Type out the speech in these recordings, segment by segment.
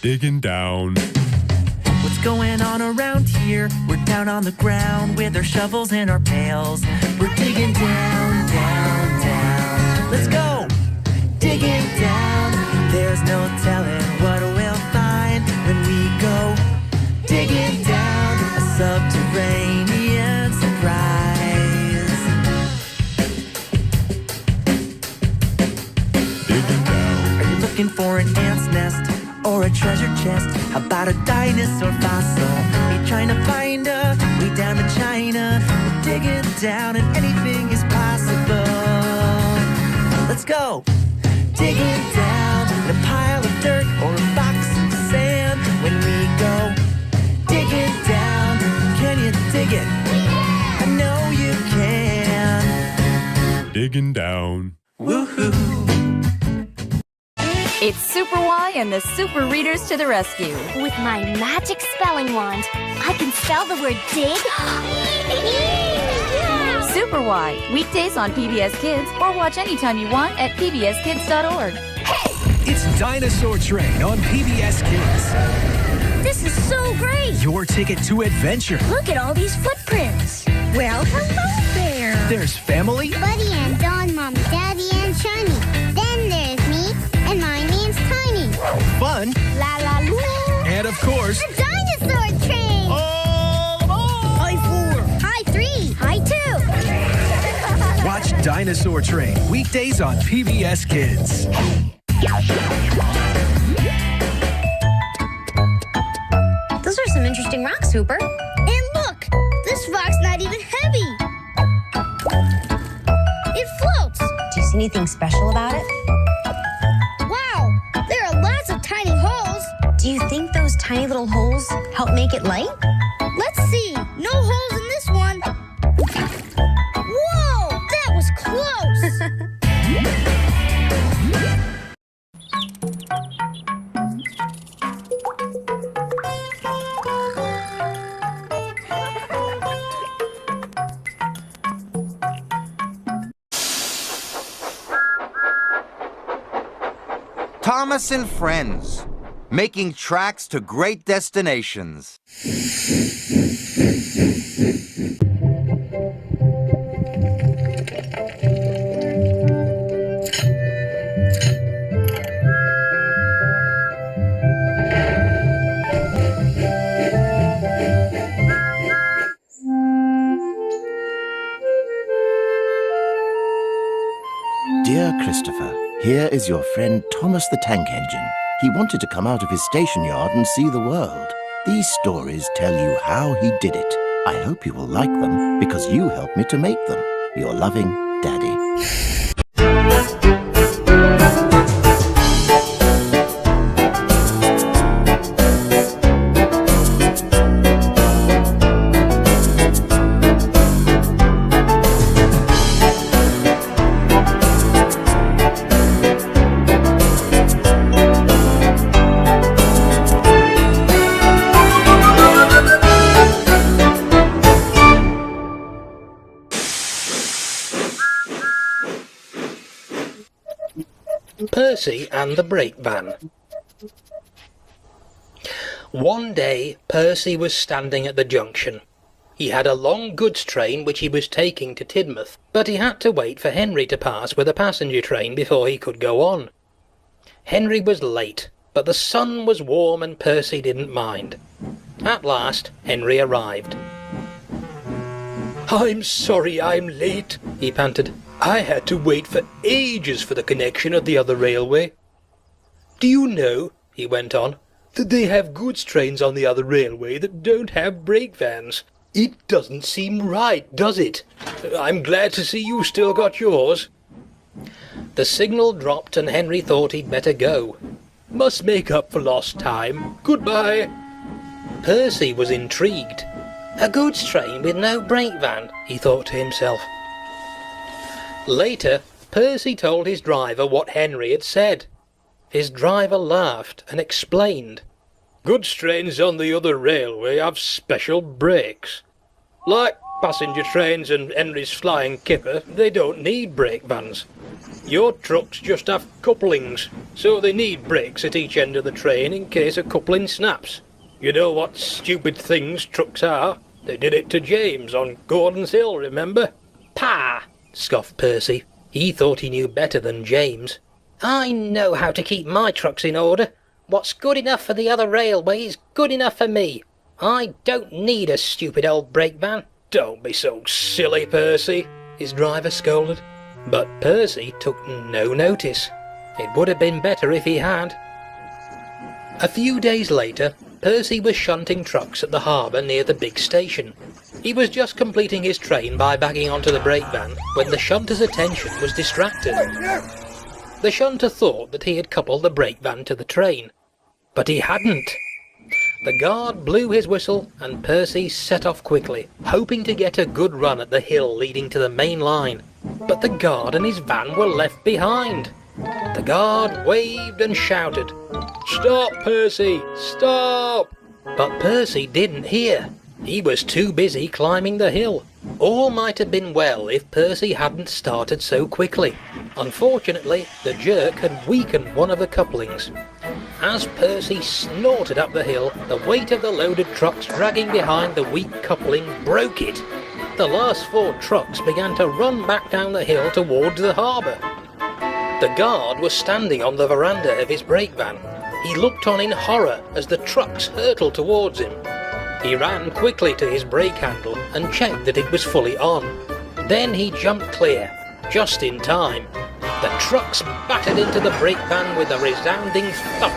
digging down. What's going on around here? We're down on the ground with our shovels and our pails. We're digging down, down, down. Let's go! Digging down. There's no telling what we'll find when we go digging down. A subterranean surprise. Digging down. Are you looking for an ant's nest or a treasure chest? How about a dinosaur fossil? Are you trying to find a way down to China? We're digging down and anything is possible. Let's go! Digging down in a pile of dirt or a box of sand. When we go digging down, can you dig it? I know you can. Digging down. Woohoo! It's Super Y and the Super Readers to the rescue. With my magic spelling wand, I can spell the word dig. Super Y, weekdays on PBS Kids or watch anytime you want at pbskids.org. It's Dinosaur Train on PBS Kids. This is so great. Your ticket to adventure. Look at all these footprints. Well, hello there. There's family. Buddy and Don, Mom, Daddy, and Shiny. Then there's me, and my name's Tiny. Fun. La la loo. And of course, The dinosaur train. all aboard! High 4. High 3. High 2. Watch Dinosaur Train weekdays on PBS Kids. Those are some interesting rocks, Hooper. And look, this rock's not even heavy. It floats. Do you see anything special about it? Wow, there are lots of tiny holes. Do you think those tiny little holes help make it light? Let's see. No holes in this one. Whoa, that was close. Thomas and Friends, making tracks to great destinations. Dear Christopher, here is your friend Thomas the Tank Engine. He wanted to come out of his station yard and see the world. These stories tell you how he did it. I hope you will like them because you helped me to make them. Your loving Daddy. Percy and the Brake Van. One day, Percy was standing at the junction. He had a long goods train which he was taking to Tidmouth, but he had to wait for Henry to pass with a passenger train before he could go on. Henry was late, but the sun was warm and Percy didn't mind. At last, Henry arrived. "I'm sorry I'm late," he panted. "I had to wait for ages for the connection at the other railway." "Do you know," he went on, "that they have goods trains on the other railway that don't have brake vans? It doesn't seem right, does it? I'm glad to see you still got yours." The signal dropped and Henry thought he'd better go. "Must make up for lost time. Goodbye." Percy was intrigued. A goods train with no brake van, he thought to himself. Later, Percy told his driver what Henry had said. His driver laughed and explained. "Goods trains on the other railway have special brakes. Like Passenger trains and Henry's flying kipper, they don't need brake vans. Your trucks just have couplings, so they need brakes at each end of the train in case a coupling snaps. You know what stupid things trucks are? They did it to James on Gordon's Hill, remember? Pah! Scoffed Percy. He thought he knew better than James. I know how to keep my trucks in order. What's good enough for the other railway is good enough for me. I don't need a stupid old brake van. Don't be so silly, Percy, his driver scolded. But Percy took no notice. It would have been better if he had. A few days later, Percy was shunting trucks at the harbour near the big station. He was just completing his train by backing onto the brake van when the shunter's attention was distracted. The shunter thought that he had coupled the brake van to the train, but he hadn't. The guard blew his whistle and Percy set off quickly, hoping to get a good run at the hill leading to the main line. But the guard and his van were left behind. The guard waved and shouted, "Stop, Percy! Stop!" But Percy didn't hear. He was too busy climbing the hill. All might have been well if Percy hadn't started so quickly. Unfortunately, the jerk had weakened one of the couplings. As Percy snorted up the hill, the weight of the loaded trucks dragging behind the weak coupling broke it. The last 4 trucks began to run back down the hill towards the harbour. The guard was standing on the veranda of his brake van. He looked on in horror as the trucks hurtled towards him. He ran quickly to his brake handle and checked that it was fully on. Then he jumped clear, just in time. The trucks battered into the brake van with a resounding thump.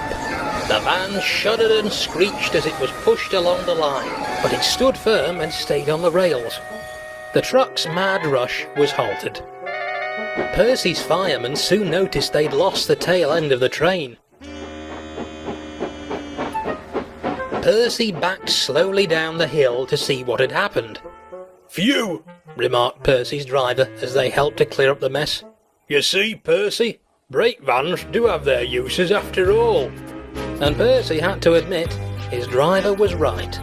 The van shuddered and screeched as it was pushed along the line, but it stood firm and stayed on the rails. The truck's mad rush was halted. Percy's firemen soon noticed they'd lost the tail end of the train. Percy backed slowly down the hill to see what had happened. "Phew!" remarked Percy's driver as they helped to clear up the mess. "You see, Percy, brake vans do have their uses after all." And Percy had to admit his driver was right.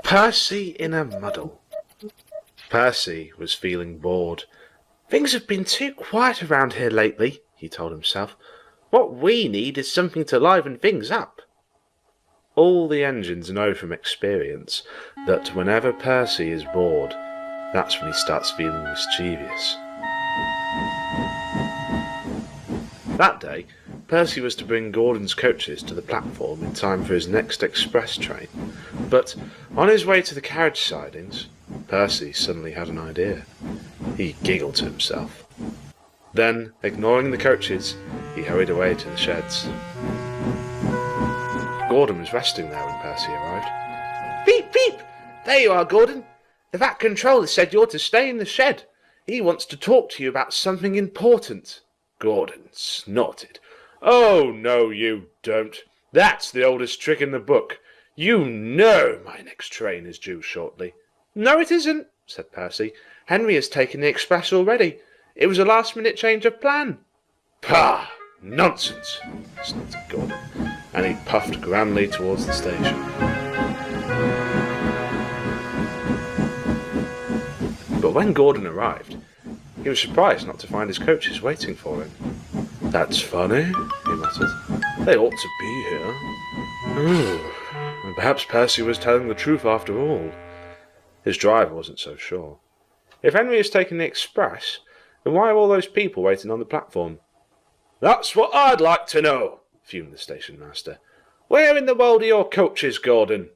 Percy in a muddle. Percy was feeling bored. Things have been too quiet around here lately, he told himself. What we need is something to liven things up. All the engines know from experience that whenever Percy is bored, that's when he starts feeling mischievous. That day, Percy was to bring Gordon's coaches to the platform in time for his next express train. But on his way to the carriage sidings, Percy suddenly had an idea. He giggled to himself. Then, ignoring the coaches, he hurried away to the sheds. Gordon was resting there when Percy arrived. "Beep, beep! There you are, Gordon. The Vat Controller said you're to stay in the shed. He wants to talk to you about something important." Gordon snorted. "Oh, no, you don't. That's the oldest trick in the book. You know my next train is due shortly." "No, it isn't," said Percy. "Henry has taken the express already. It was a last-minute change of plan." "Pah! Nonsense!" snorted Gordon, and he puffed grandly towards the station. But when Gordon arrived, he was surprised not to find his coaches waiting for him. "That's funny," he muttered. "They ought to be here. Oh, perhaps Percy was telling the truth after all." His driver wasn't so sure. If Henry has taken the express, then why are all those people waiting on the platform? "That's what I'd like to know," fumed the station master. "Where in the world are your coaches, Gordon?"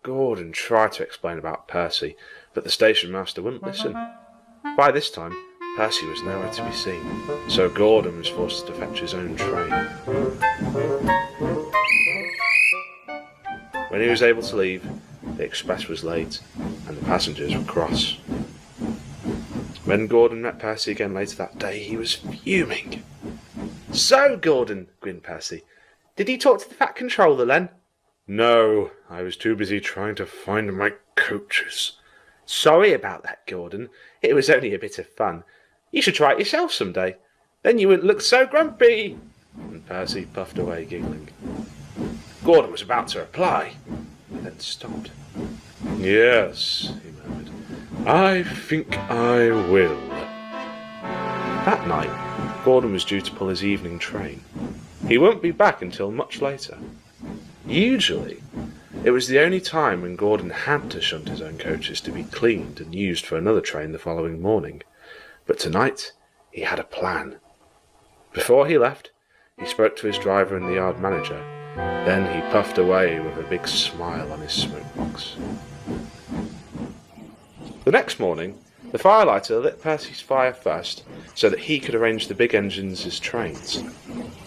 Gordon tried to explain about Percy, but the station master wouldn't listen. By this time, Percy was nowhere to be seen, so Gordon was forced to fetch his own train. When he was able to leave, the express was late, and the passengers were cross. When Gordon met Percy again later that day, he was fuming. "So, Gordon," grinned Percy, "did he talk to the Vat Controller then?" "No, I was too busy trying to find my coaches." "Sorry about that, Gordon. It was only a bit of fun. You should try it yourself some day. Then you wouldn't look so grumpy." And Percy puffed away, giggling. Gordon was about to reply, but then stopped. "Yes," he murmured, "I think I will." That night, Gordon was due to pull his evening train. He wouldn't be back until much later. Usually, it was the only time when Gordon had to shunt his own coaches to be cleaned and used for another train the following morning. But tonight, he had a plan. Before he left, he spoke to his driver and the yard manager. Then he puffed away with a big smile on his smokebox. The next morning, the firelighter lit Percy's fire first, so that he could arrange the big engines as trains.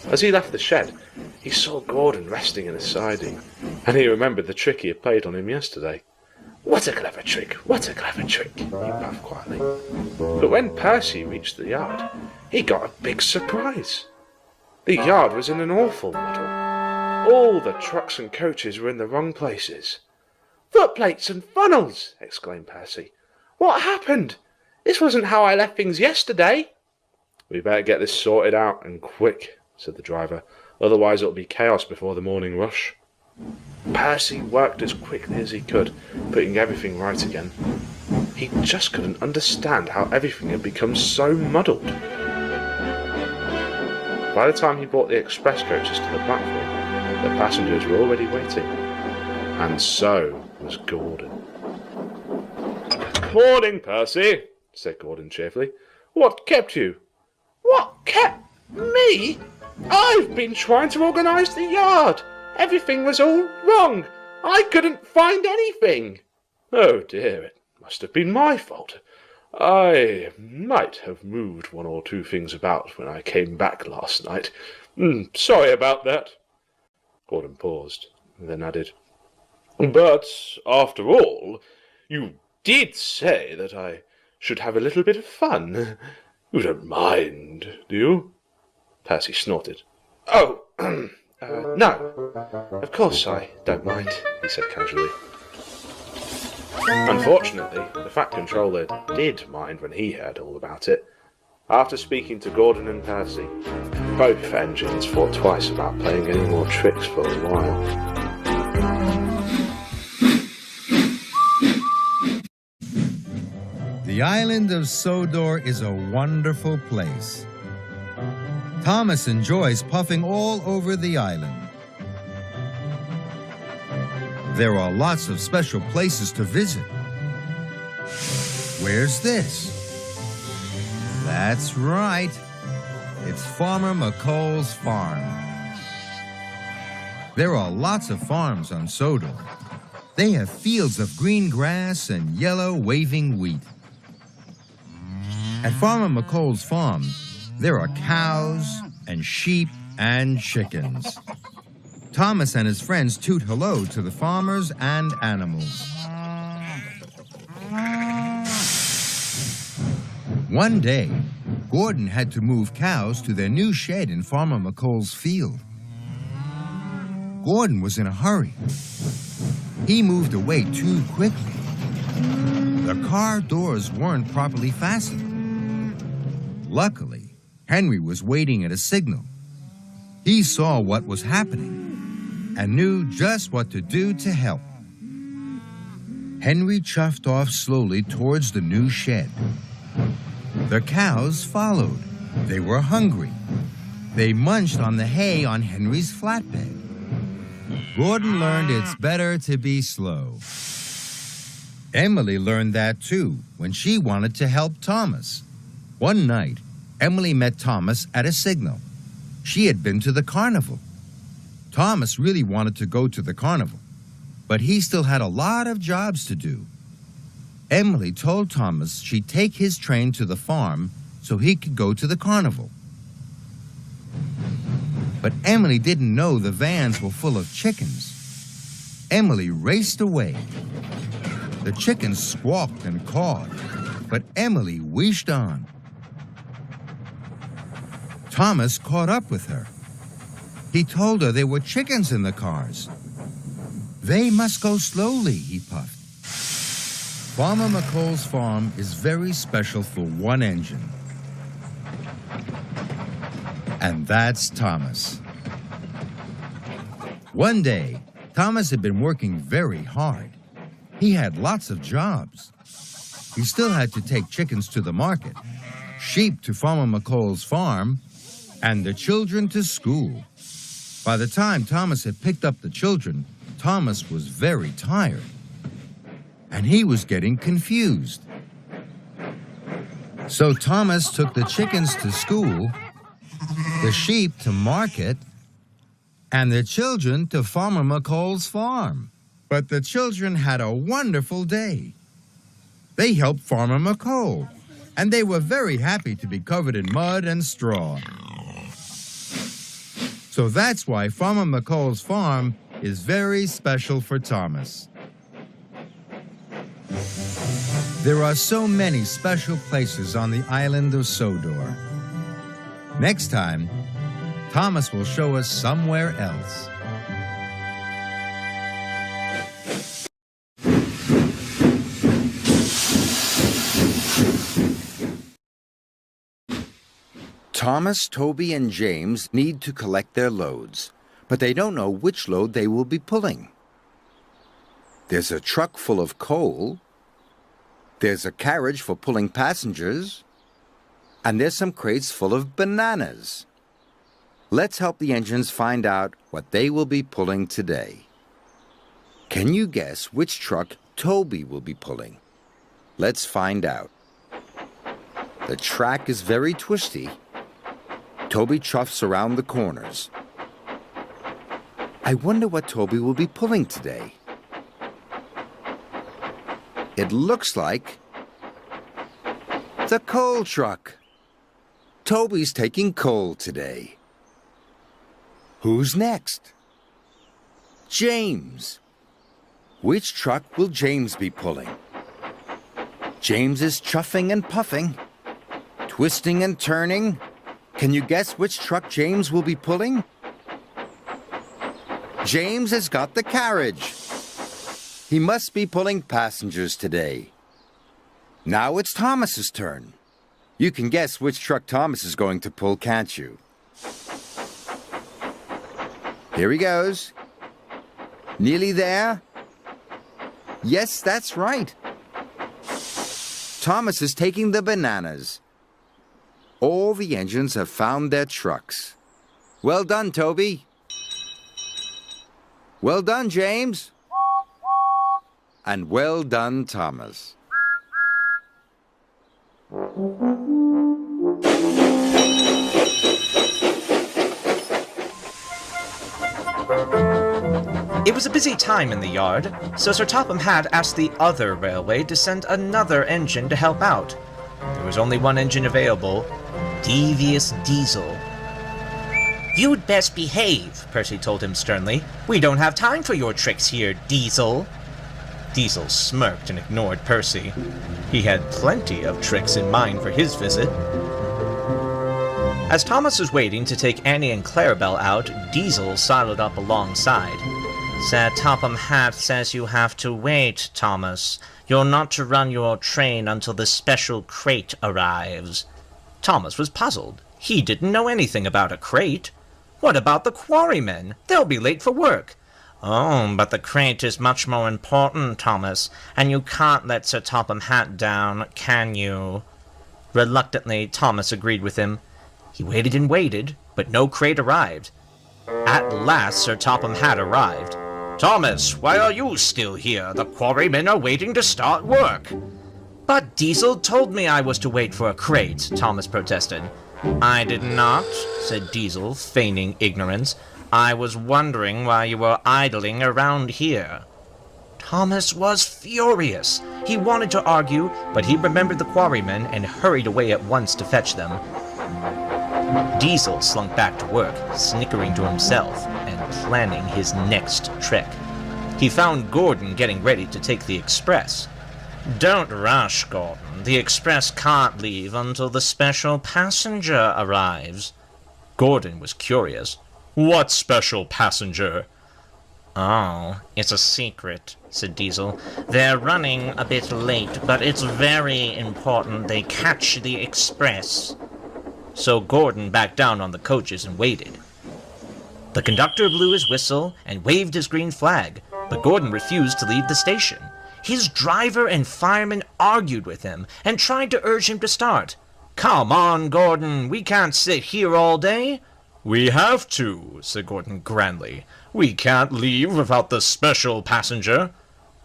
As he left the shed, he saw Gordon resting in a siding, and he remembered the trick he had played on him yesterday. "What a clever trick! What a clever trick!" he puffed quietly. But when Percy reached the yard, he got a big surprise. The yard was in an awful muddle. All the trucks and coaches were in the wrong places. "Footplates and funnels!" exclaimed Percy. "What happened? This wasn't how I left things yesterday." "We better get this sorted out, and quick," said the driver. "Otherwise it'll be chaos before the morning rush." Percy worked as quickly as he could, putting everything right again. He just couldn't understand how everything had become so muddled. By the time he brought the express coaches to the platform, the passengers were already waiting. And so was Gordon. "Morning, Percy," said Gordon cheerfully. "What kept you?" "What kept me? I've been trying to organise the yard. Everything was all wrong. I couldn't find anything." "Oh dear, it must have been my fault. I might have moved one or two things about when I came back last night. Sorry about that." Gordon paused, and then added, "But, after all, you did say that I should have a little bit of fun. You don't mind, do you?" Percy snorted. "Oh, no. Of course I don't mind," he said casually. Unfortunately, the Vat Controller did mind when he heard all about it. After speaking to Gordon and Percy, both engines thought twice about playing any more tricks for a while. The island of Sodor is a wonderful place. Thomas enjoys puffing all over the island. There are lots of special places to visit. Where's this? That's right. It's Farmer McColl's farm. There are lots of farms on Sodor. They have fields of green grass and yellow waving wheat. At Farmer McColl's farm, there are cows and sheep and chickens. Thomas and his friends toot hello to the farmers and animals. One day, Gordon had to move cows to their new shed in Farmer McColl's field. Gordon was in a hurry. He moved away too quickly. The car doors weren't properly fastened. Luckily, Henry was waiting at a signal. He saw what was happening and knew just what to do to help. Henry chuffed off slowly towards the new shed. The cows followed. They were hungry. They munched on the hay on Henry's flatbed. Gordon learned it's better to be slow. Emily learned that too when she wanted to help Thomas. One night, Emily met Thomas at a signal. She had been to the carnival. Thomas really wanted to go to the carnival, but he still had a lot of jobs to do. Emily told Thomas she'd take his train to the farm so he could go to the carnival. But Emily didn't know the vans were full of chickens. Emily raced away. The chickens squawked and cawed, but Emily wheezed on. Thomas caught up with her. He told her there were chickens in the cars. They must go slowly, he puffed. Farmer McColl's farm is very special for one engine. And that's Thomas. One day, Thomas had been working very hard. He had lots of jobs. He still had to take chickens to the market, sheep to Farmer McColl's farm, and the children to school. By the time Thomas had picked up the children, Thomas was very tired. And he was getting confused. So Thomas took the chickens to school, the sheep to market, and the children to Farmer McColl's farm. But the children had a wonderful day. They helped Farmer McColl, and they were very happy to be covered in mud and straw. So that's why Farmer McColl's farm is very special for Thomas. There are so many special places on the island of Sodor. Next time, Thomas will show us somewhere else. Thomas, Toby, and James need to collect their loads, but they don't know which load they will be pulling. There's a truck full of coal, there's a carriage for pulling passengers, and there's some crates full of bananas. Let's help the engines find out what they will be pulling today. Can you guess which truck Toby will be pulling? Let's find out. The track is very twisty. Toby chuffs around the corners. I wonder what Toby will be pulling today. It looks like the coal truck. Toby's taking coal today. Who's next? James. Which truck will James be pulling? James is chuffing and puffing, twisting and turning. Can you guess which truck James will be pulling? James has got the carriage. He must be pulling passengers today. Now it's Thomas's turn. You can guess which truck Thomas is going to pull, can't you? Here he goes. Nearly there? Yes, that's right. Thomas is taking the bananas. All the engines have found their trucks. Well done, Toby. Well done, James. And well done, Thomas. It was a busy time in the yard, so Sir Topham Hatt asked the other railway to send another engine to help out. There was only one engine available, Devious Diesel. "You'd best behave," Percy told him sternly. "We don't have time for your tricks here, Diesel." Diesel smirked and ignored Percy. He had plenty of tricks in mind for his visit. As Thomas was waiting to take Annie and Clarabelle out, Diesel sidled up alongside. "Sir Topham Hatt says you have to wait, Thomas. You're not to run your train until the special crate arrives." Thomas was puzzled. He didn't know anything about a crate. What about the quarrymen? They'll be late for work. "Oh, but the crate is much more important, Thomas, and you can't let Sir Topham Hatt down, can you?" Reluctantly, Thomas agreed with him. He waited and waited, but no crate arrived. At last, Sir Topham Hatt arrived. "Thomas, why are you still here? The quarrymen are waiting to start work." "But Diesel told me I was to wait for a crate," Thomas protested. "I did not," said Diesel, feigning ignorance. "I was wondering why you were idling around here." Thomas was furious. He wanted to argue, but he remembered the quarrymen and hurried away at once to fetch them. Diesel slunk back to work, snickering to himself and planning his next trick. He found Gordon getting ready to take the express. "Don't rush, Gordon. The express can't leave until the special passenger arrives." Gordon was curious. "What special passenger?" "Oh, it's a secret," said Diesel. "They're running a bit late, but it's very important they catch the express." So Gordon backed down on the coaches and waited. The conductor blew his whistle and waved his green flag, but Gordon refused to leave the station. His driver and fireman argued with him and tried to urge him to start. "Come on, Gordon, we can't sit here all day." "We have to," said Gordon grandly. "We can't leave without the special passenger."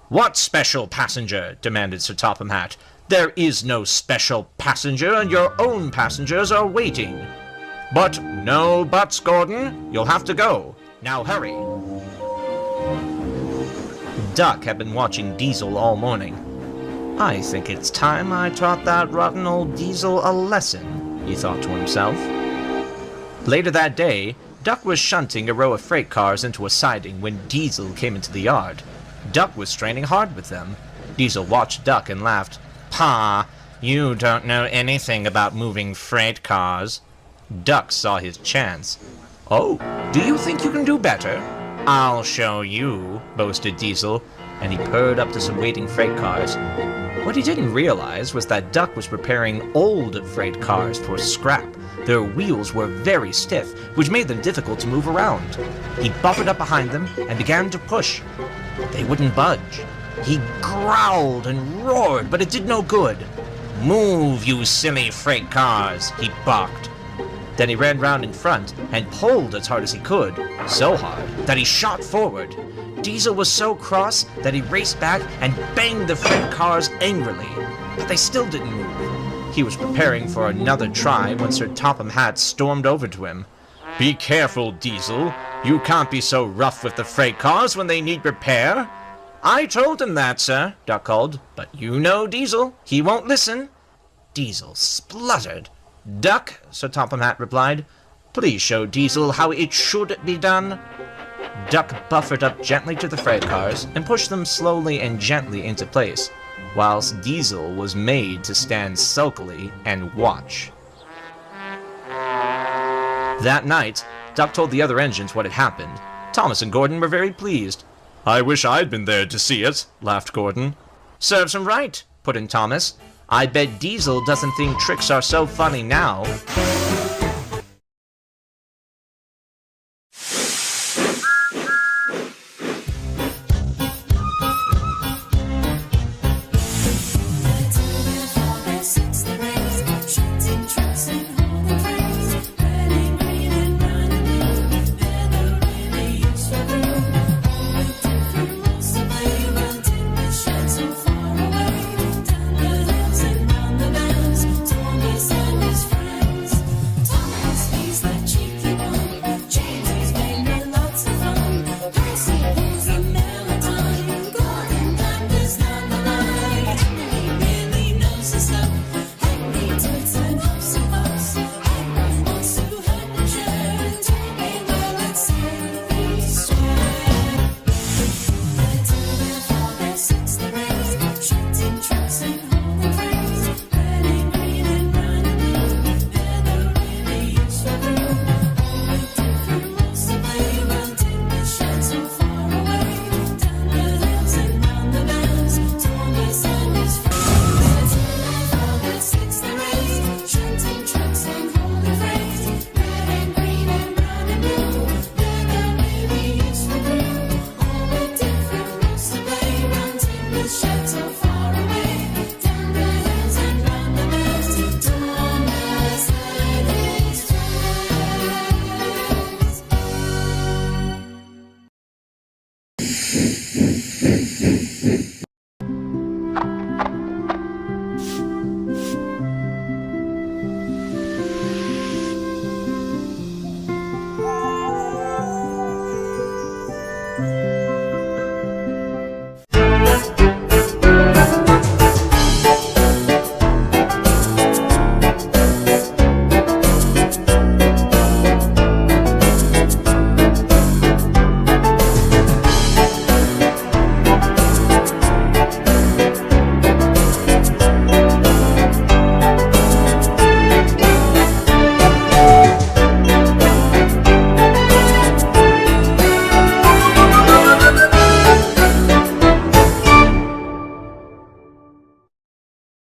"What special passenger?" demanded Sir Topham Hatt. "There is no special passenger, and your own passengers are waiting." "But no buts, Gordon. You'll have to go. Now hurry." Duck had been watching Diesel all morning. "I think it's time I taught that rotten old Diesel a lesson," he thought to himself. Later that day, Duck was shunting a row of freight cars into a siding when Diesel came into the yard. Duck was straining hard with them. Diesel watched Duck and laughed. "Pa, you don't know anything about moving freight cars." Duck saw his chance. "Oh, do you think you can do better?" "I'll show you," boasted Diesel, and he purred up to some waiting freight cars. What he didn't realize was that Duck was preparing old freight cars for scrap. Their wheels were very stiff, which made them difficult to move around. He buffered up behind them and began to push. They wouldn't budge. He growled and roared, but it did no good. "Move, you silly freight cars," he barked. Then he ran round in front and pulled as hard as he could, so hard that he shot forward. Diesel was so cross that he raced back and banged the freight cars angrily, but they still didn't move. He was preparing for another try when Sir Topham Hatt stormed over to him. "Be careful, Diesel. You can't be so rough with the freight cars when they need repair." "I told him that, sir," Duck called, "but you know Diesel. He won't listen." Diesel spluttered. "Duck," Sir Topham Hatt replied, "please show Diesel how it should be done." Duck buffered up gently to the freight cars and pushed them slowly and gently into place, whilst Diesel was made to stand sulkily and watch. That night, Duck told the other engines what had happened. Thomas and Gordon were very pleased. "I wish I'd been there to see it," laughed Gordon. "Serves him right," put in Thomas. "I bet Diesel doesn't think tricks are so funny now."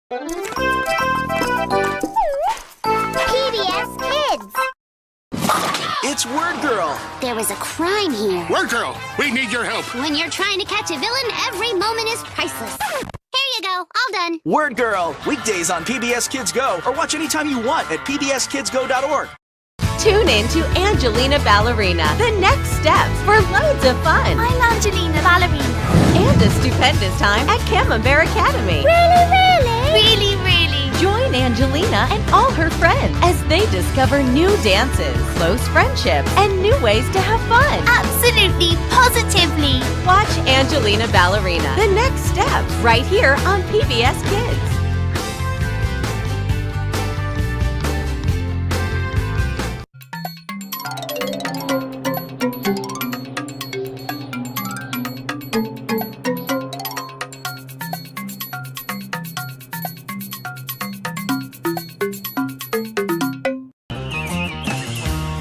PBS Kids. It's Word Girl. There was a crime here. Word Girl, we need your help. When you're trying to catch a villain, every moment is priceless. Here you go, all done. Word Girl, weekdays on PBS Kids Go, or watch anytime you want at pbskidsgo.org. Tune in to Angelina Ballerina, the next steps for loads of fun. I'm Angelina Ballerina. And a stupendous time at Camembert Academy. Really? Join Angelina and all her friends as they discover new dances, close friendships, and new ways to have fun. Absolutely, positively. Watch Angelina Ballerina, the next steps, right here on PBS Kids.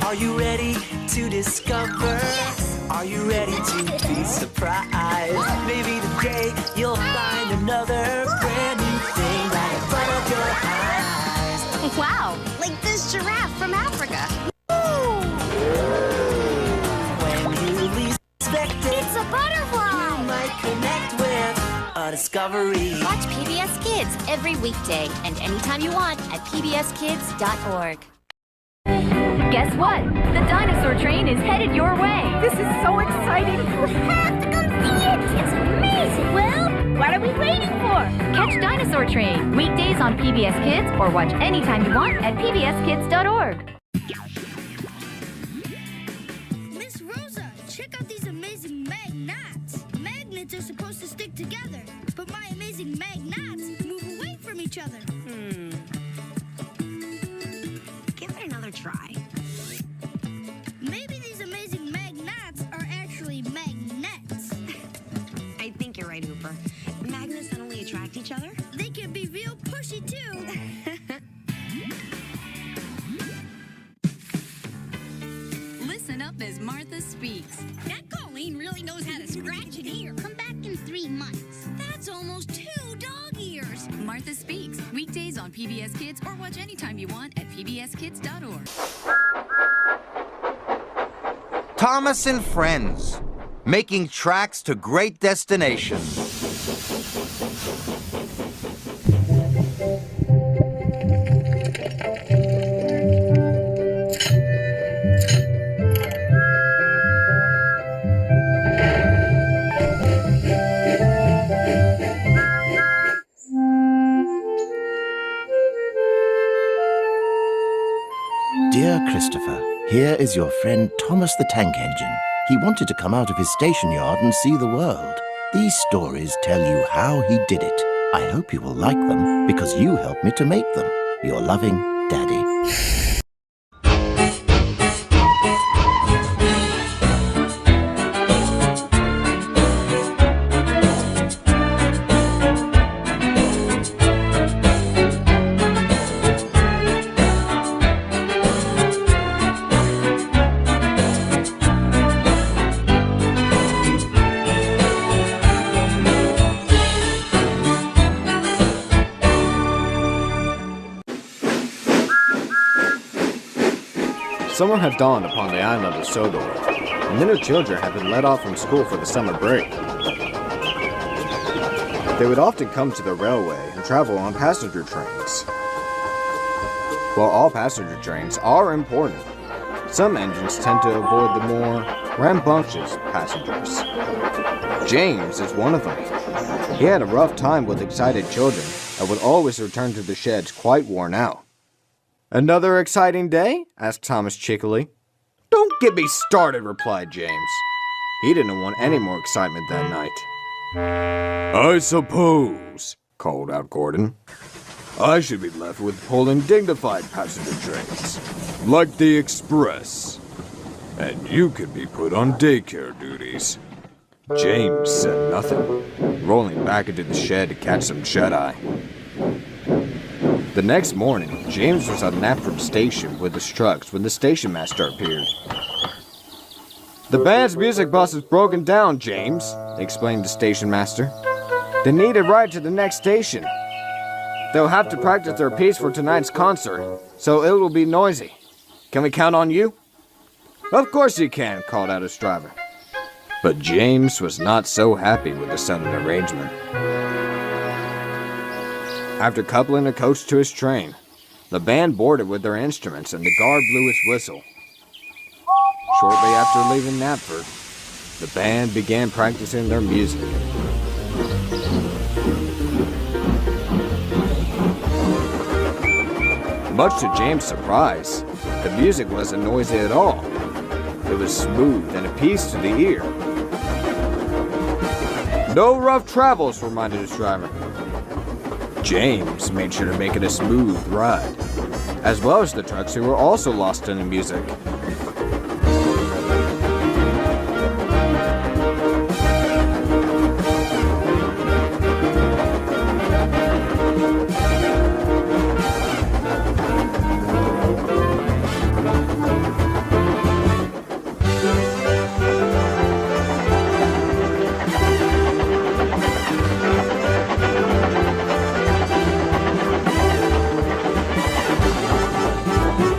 Are you ready to discover? Yes. Are you ready to be surprised? Maybe today you'll find another brand new thing right in front of your eyes. Wow, like this giraffe from Africa. When you least expect it, It's a butterfly. you might connect with a discovery. Watch PBS Kids every weekday and anytime you want at pbskids.org. Guess what? The dinosaur train is headed your way. This is so exciting. You have to come see it. It's amazing. Well, what are we waiting for? Catch Dinosaur Train weekdays on PBS Kids or watch anytime you want at pbskids.org. Miss Rosa, check out these amazing magnets. Magnets are supposed to stick together, but my amazing magnets move away from each other. Give it another try. Maybe these amazing magnets are actually magnets. I think you're right, Hooper. Magnets not only attract each other, They can be real pushy too. Listen up as Martha speaks. That Colleen really knows how to scratch an ear. Come back in 3 months. That's almost 2 dog ears. Martha speaks. Weekdays on PBS Kids or watch anytime you want at pbskids.org. Thomas and Friends, making tracks to great destinations. Dear Christopher, here is your friend Thomas the Tank Engine. He wanted to come out of his station yard and see the world. These stories tell you how he did it. I hope you will like them because you helped me to make them. Your loving Daddy. Summer had dawned upon the island of Sodor, and the new children had been let off from school for the summer break. They would often come to the railway and travel on passenger trains. While all passenger trains are important, some engines tend to avoid the more rambunctious passengers. James is one of them. He had a rough time with excited children and would always return to the sheds quite worn out. "Another exciting day?" asked Thomas cheekily. "Don't get me started," replied James. He didn't want any more excitement that night. "I suppose," called out Gordon, "I should be left with pulling dignified passenger trains, like the Express. And you could be put on daycare duties." James said nothing, rolling back into the shed to catch some shut-eye. The next morning, James was on Knapford Station with his trucks when the station master appeared. "The band's music bus is broken down, James," explained the station master. "They need a ride to the next station." They'll have to practice their piece for tonight's concert, so it will be noisy. Can we count on you? Of course you can, called out his driver. But James was not so happy with the sudden arrangement. After coupling the coach to his train, the band boarded with their instruments and the guard blew its whistle. Shortly after leaving Knapford, the band began practicing their music. Much to James' surprise, the music wasn't noisy at all. It was smooth and a piece to the ear. No rough travels, reminded his driver. James made sure to make it a smooth ride, as well as the trucks who were also lost in the music.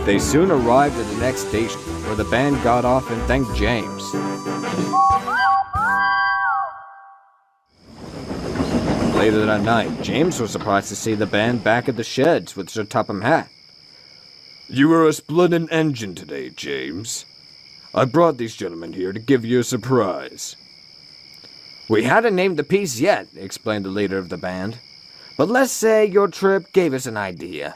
They soon arrived at the next station, where the band got off and thanked James. Later that night, James was surprised to see the band back at the sheds with Sir Topham Hatt. You were a splendid engine today, James. I brought these gentlemen here to give you a surprise. We hadn't named the piece yet, explained the leader of the band. But let's say your trip gave us an idea.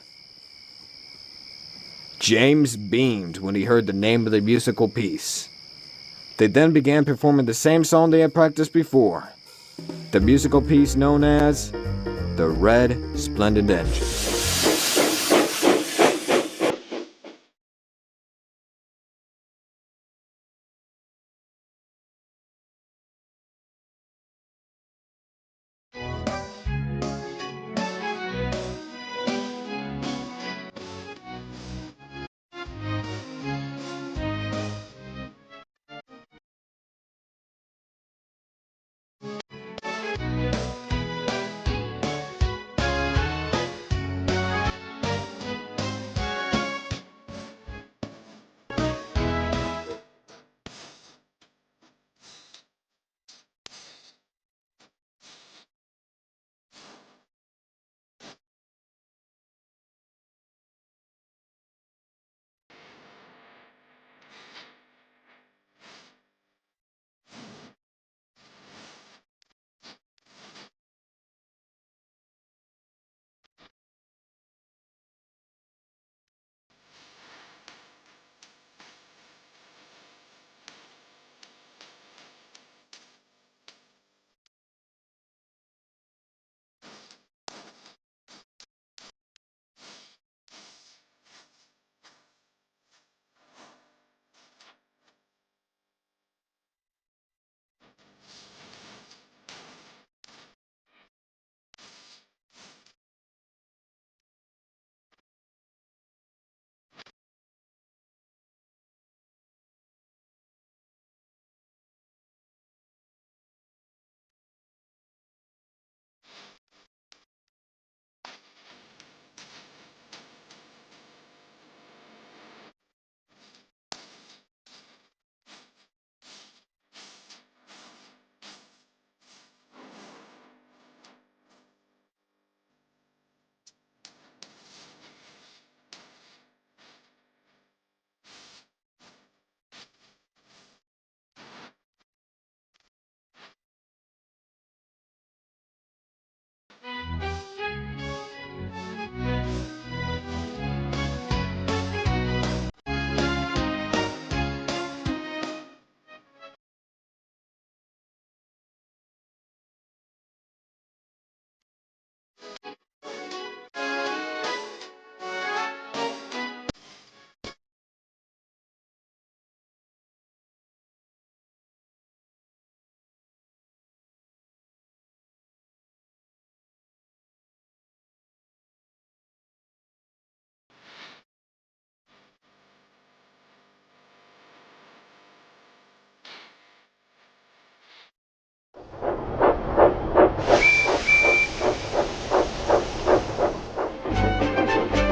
James beamed when he heard the name of the musical piece. They then began performing the same song they had practiced before. The musical piece known as The Red Splendid Engine.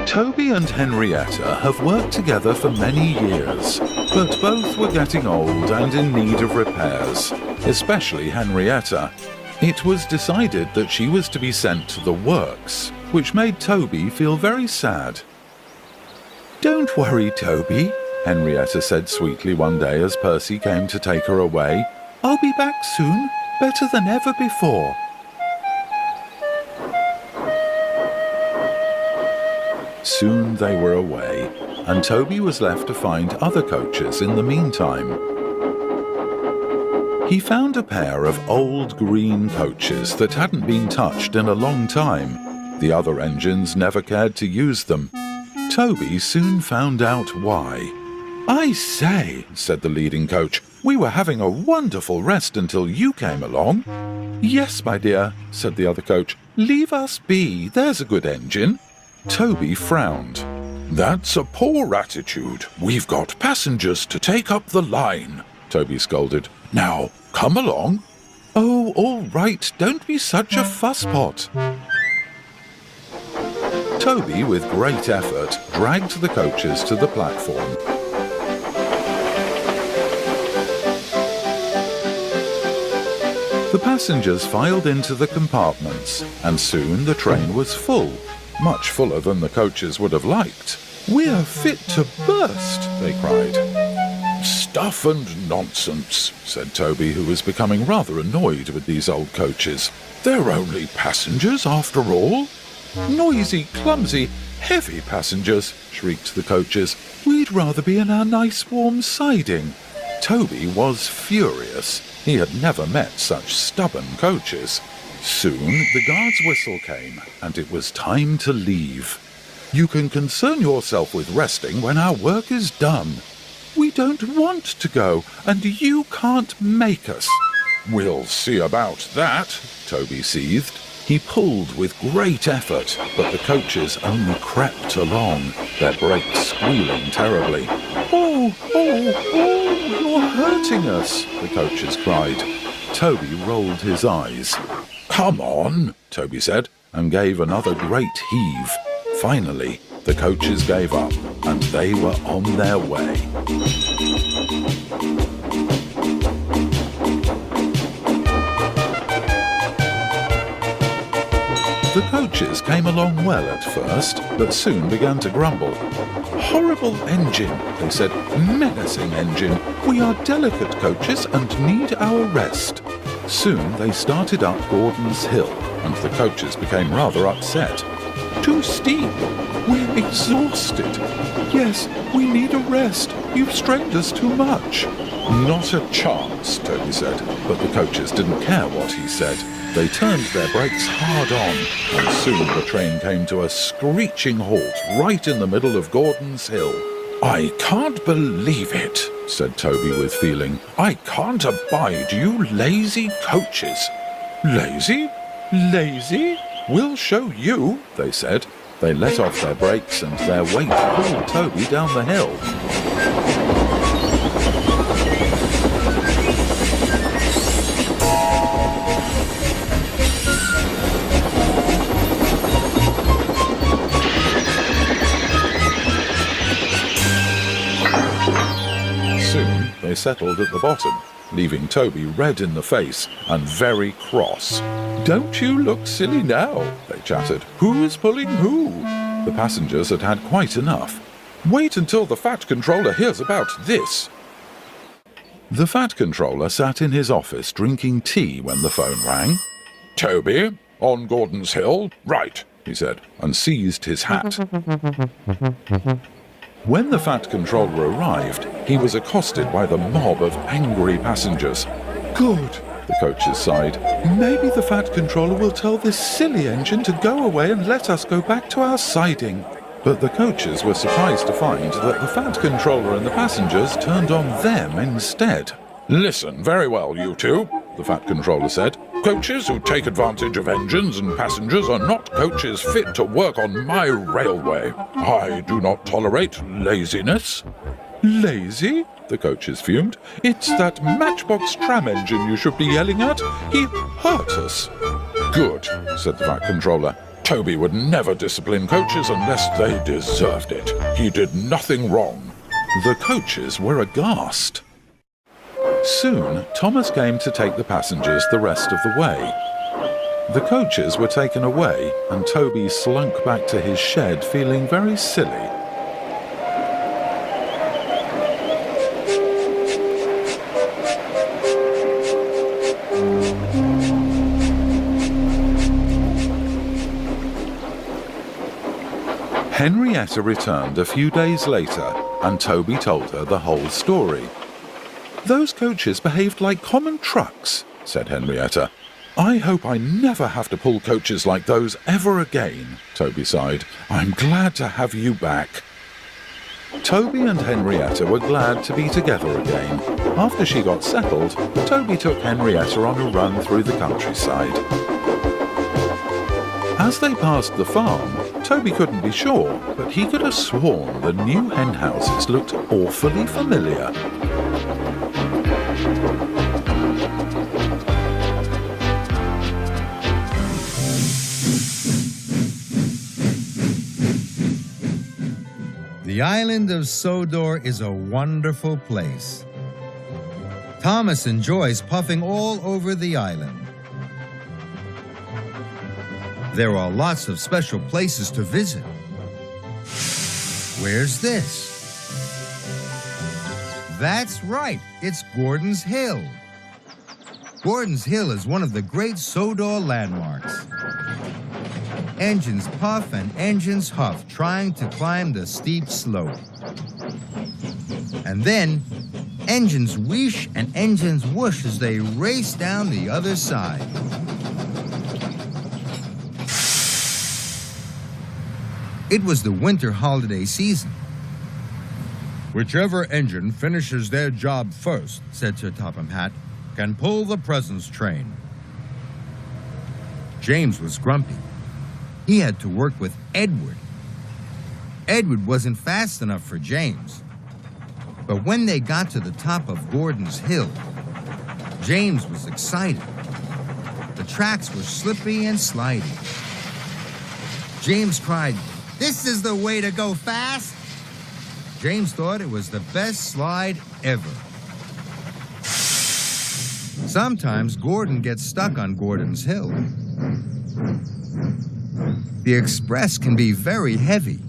Toby and Henrietta have worked together for many years, but both were getting old and in need of repairs, especially Henrietta. It was decided that she was to be sent to the works, which made Toby feel very sad. "Don't worry, Toby," Henrietta said sweetly one day as Percy came to take her away. "I'll be back soon, better than ever before." Soon they were away, and Toby was left to find other coaches in the meantime. He found a pair of old green coaches that hadn't been touched in a long time. The other engines never cared to use them. Toby soon found out why. "I say," said the leading coach, "we were having a wonderful rest until you came along." "Yes, my dear," said the other coach. "Leave us be, there's a good engine." Toby frowned. "That's a poor attitude. We've got passengers to take up the line," Toby scolded. "Now, come along." "Oh, all right, don't be such a fusspot." Toby, with great effort, dragged the coaches to the platform. The passengers filed into the compartments, and soon the train was full, much fuller than the coaches would have liked. "We're fit to burst," they cried. "Stuff and nonsense," said Toby, who was becoming rather annoyed with these old coaches. "They're only passengers after all." "Noisy, clumsy, heavy passengers," shrieked the coaches. "We'd rather be in our nice warm siding." Toby was furious. He had never met such stubborn coaches. Soon the guard's whistle came, and it was time to leave. "You can concern yourself with resting when our work is done." "We don't want to go, and you can't make us." "We'll see about that," Toby seethed. He pulled with great effort, but the coaches only crept along, their brakes squealing terribly. "Oh, oh, oh, you're hurting us," the coaches cried. Toby rolled his eyes. "Come on," Toby said, and gave another great heave. Finally, the coaches gave up, and they were on their way. The coaches came along well at first, but soon began to grumble. "Horrible engine," they said. "Menacing engine. We are delicate coaches and need our rest." Soon they started up Gordon's Hill, and the coaches became rather upset. "Too steep. We're exhausted." "Yes, we need a rest. You've strained us too much." "Not a chance," Toby said, but the coaches didn't care what he said. They turned their brakes hard on, and soon the train came to a screeching halt right in the middle of Gordon's Hill. "I can't believe it," said Toby with feeling. "I can't abide you lazy coaches." "Lazy? Lazy? We'll show you," they said. They let off their brakes, and their weight pulled Toby down the hill. Soon they settled at the bottom, leaving Toby red in the face and very cross. "Don't you look silly now," they chattered. "Who's pulling who?" The passengers had had quite enough. "Wait until the Fat Controller hears about this." The Fat Controller sat in his office drinking tea when the phone rang. "Toby, on Gordon's Hill? Right," he said, and seized his hat. When the Fat Controller arrived, he was accosted by the mob of angry passengers. "Good," the coaches sighed. "Maybe the Fat Controller will tell this silly engine to go away and let us go back to our siding." But the coaches were surprised to find that the Fat Controller and the passengers turned on them instead. "Listen very well, you two," the Fat Controller said. "Coaches who take advantage of engines and passengers are not coaches fit to work on my railway. I do not tolerate laziness." "Lazy?" the coaches fumed. "It's that matchbox tram engine you should be yelling at. He hurt us." "Good," said the Fat Controller. Toby would never discipline coaches unless they deserved it. He did nothing wrong. The coaches were aghast. Soon, Thomas came to take the passengers the rest of the way. The coaches were taken away, and Toby slunk back to his shed feeling very silly. Henrietta returned a few days later, and Toby told her the whole story. "Those coaches behaved like common trucks," said Henrietta. "I hope I never have to pull coaches like those ever again," Toby sighed. "I'm glad to have you back." Toby and Henrietta were glad to be together again. After she got settled, Toby took Henrietta on a run through the countryside. As they passed the farm, Toby couldn't be sure, but he could have sworn the new hen houses looked awfully familiar. The island of Sodor is a wonderful place. Thomas enjoys puffing all over the island. There are lots of special places to visit. Where's this? That's right, it's Gordon's Hill. Gordon's Hill is one of the great Sodor landmarks. Engines puff and engines huff trying to climb the steep slope. And then, engines wheesh and engines whoosh as they race down the other side. It was the winter holiday season. "Whichever engine finishes their job first," said Sir Topham Hatt, "can pull the presents train." James was grumpy. He had to work with Edward. Edward wasn't fast enough for James. But when they got to the top of Gordon's Hill, James was excited. The tracks were slippy and sliding. James cried, "This is the way to go fast!" James thought it was the best slide ever. Sometimes Gordon gets stuck on Gordon's Hill. The Express can be very heavy,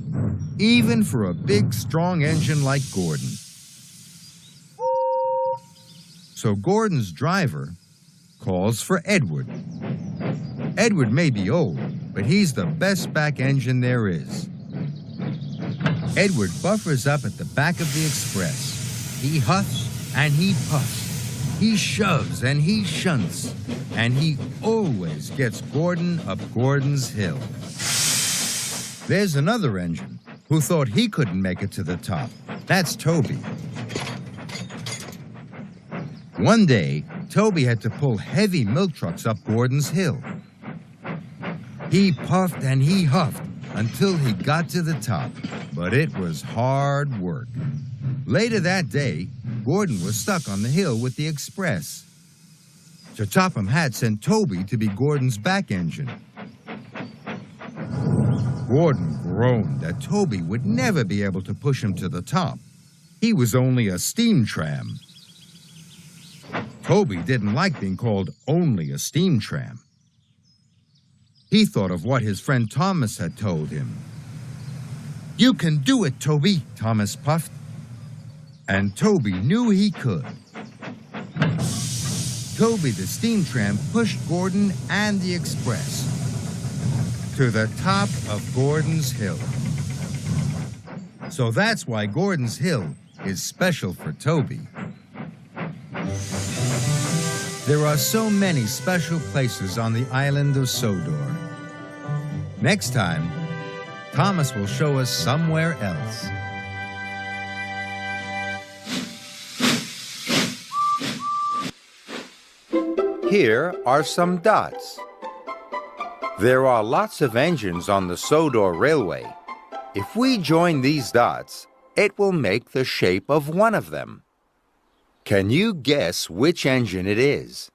even for a big, strong engine like Gordon. So Gordon's driver calls for Edward. Edward may be old, but he's the best back engine there is. Edward buffers up at the back of the Express. He huffs and he puffs. He shoves and he shunts. And he always gets Gordon up Gordon's Hill. There's another engine who thought he couldn't make it to the top. That's Toby. One day, Toby had to pull heavy milk trucks up Gordon's Hill. He puffed and he huffed until he got to the top, but it was hard work. Later that day, Gordon was stuck on the hill with the Express. Sir Topham Hatt sent Toby to be Gordon's back engine. Gordon groaned that Toby would never be able to push him to the top. He was only a steam tram. Toby didn't like being called only a steam tram. He thought of what his friend Thomas had told him. "You can do it, Toby," Thomas puffed. And Toby knew he could. Toby the steam tram pushed Gordon and the Express to the top of Gordon's Hill. So that's why Gordon's Hill is special for Toby. There are so many special places on the island of Sodor. Next time, Thomas will show us somewhere else. Here are some dots. There are lots of engines on the Sodor Railway. If we join these dots, it will make the shape of one of them. Can you guess which engine it is?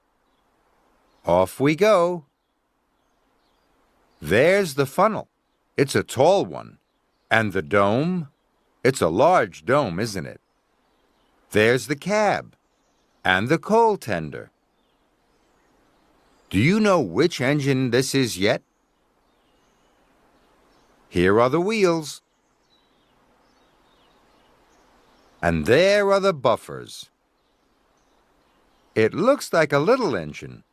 Off we go. There's the funnel. It's a tall one. And the dome? It's a large dome, isn't it? There's the cab. And the coal tender. Do you know which engine this is yet? Here are the wheels. And there are the buffers. It looks like a little engine,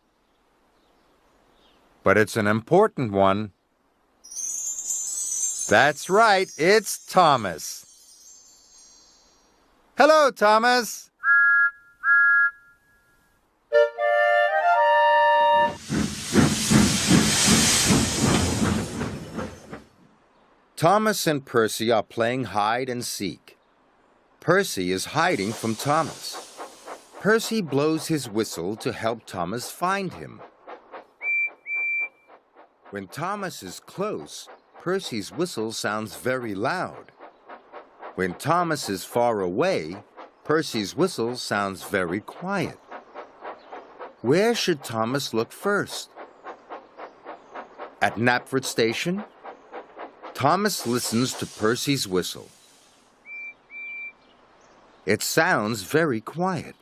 but it's an important one. That's right, it's Thomas. Hello, Thomas. Thomas and Percy are playing hide and seek. Percy is hiding from Thomas. Percy blows his whistle to help Thomas find him. When Thomas is close, Percy's whistle sounds very loud. When Thomas is far away, Percy's whistle sounds very quiet. Where should Thomas look first? At Knapford Station? Thomas listens to Percy's whistle. It sounds very quiet.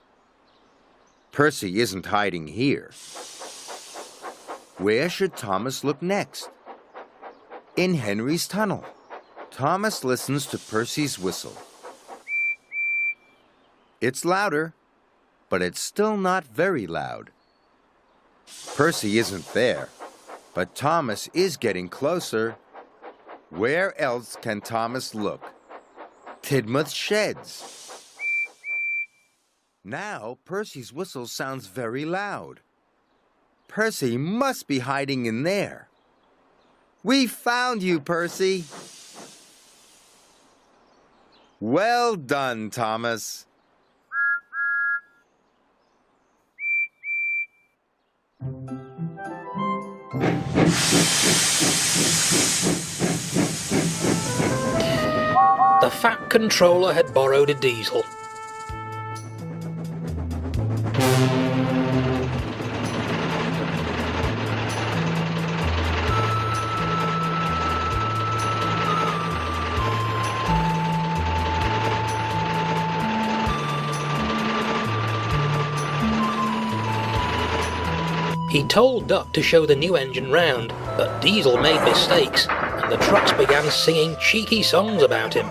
Percy isn't hiding here. Where should Thomas look next? In Henry's tunnel. Thomas listens to Percy's whistle. It's louder, but it's still not very loud. Percy isn't there, but Thomas is getting closer. Where else can Thomas look? Tidmouth Sheds. Now Percy's whistle sounds very loud. Percy must be hiding in there. We found you, Percy. Well done, Thomas. The Fat Controller had borrowed a diesel. He told Duck to show the new engine round, but Diesel made mistakes, and the trucks began singing cheeky songs about him.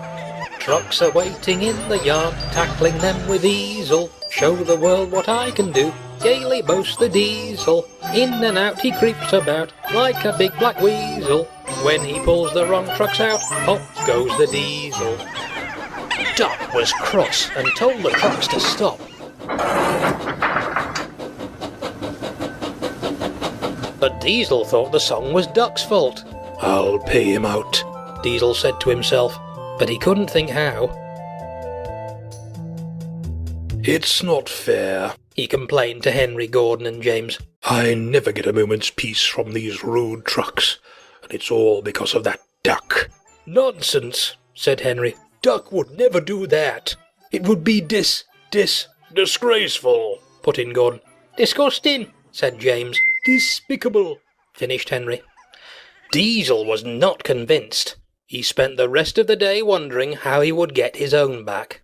Trucks are waiting in the yard, tackling them with easel. Show the world what I can do, gaily boasts the Diesel. In and out he creeps about, like a big black weasel. When he pulls the wrong trucks out, pop goes the Diesel. Duck was cross and told the trucks to stop. But Diesel thought the song was Duck's fault. I'll pay him out, Diesel said to himself, but he couldn't think how. It's not fair, he complained to Henry, Gordon and James. I never get a moment's peace from these rude trucks, and it's all because of that Duck. Nonsense, said Henry. Duck would never do that. It would be disgraceful, put in Gordon. Disgusting, said James. Despicable, finished Henry. Diesel was not convinced. He spent the rest of the day wondering how he would get his own back.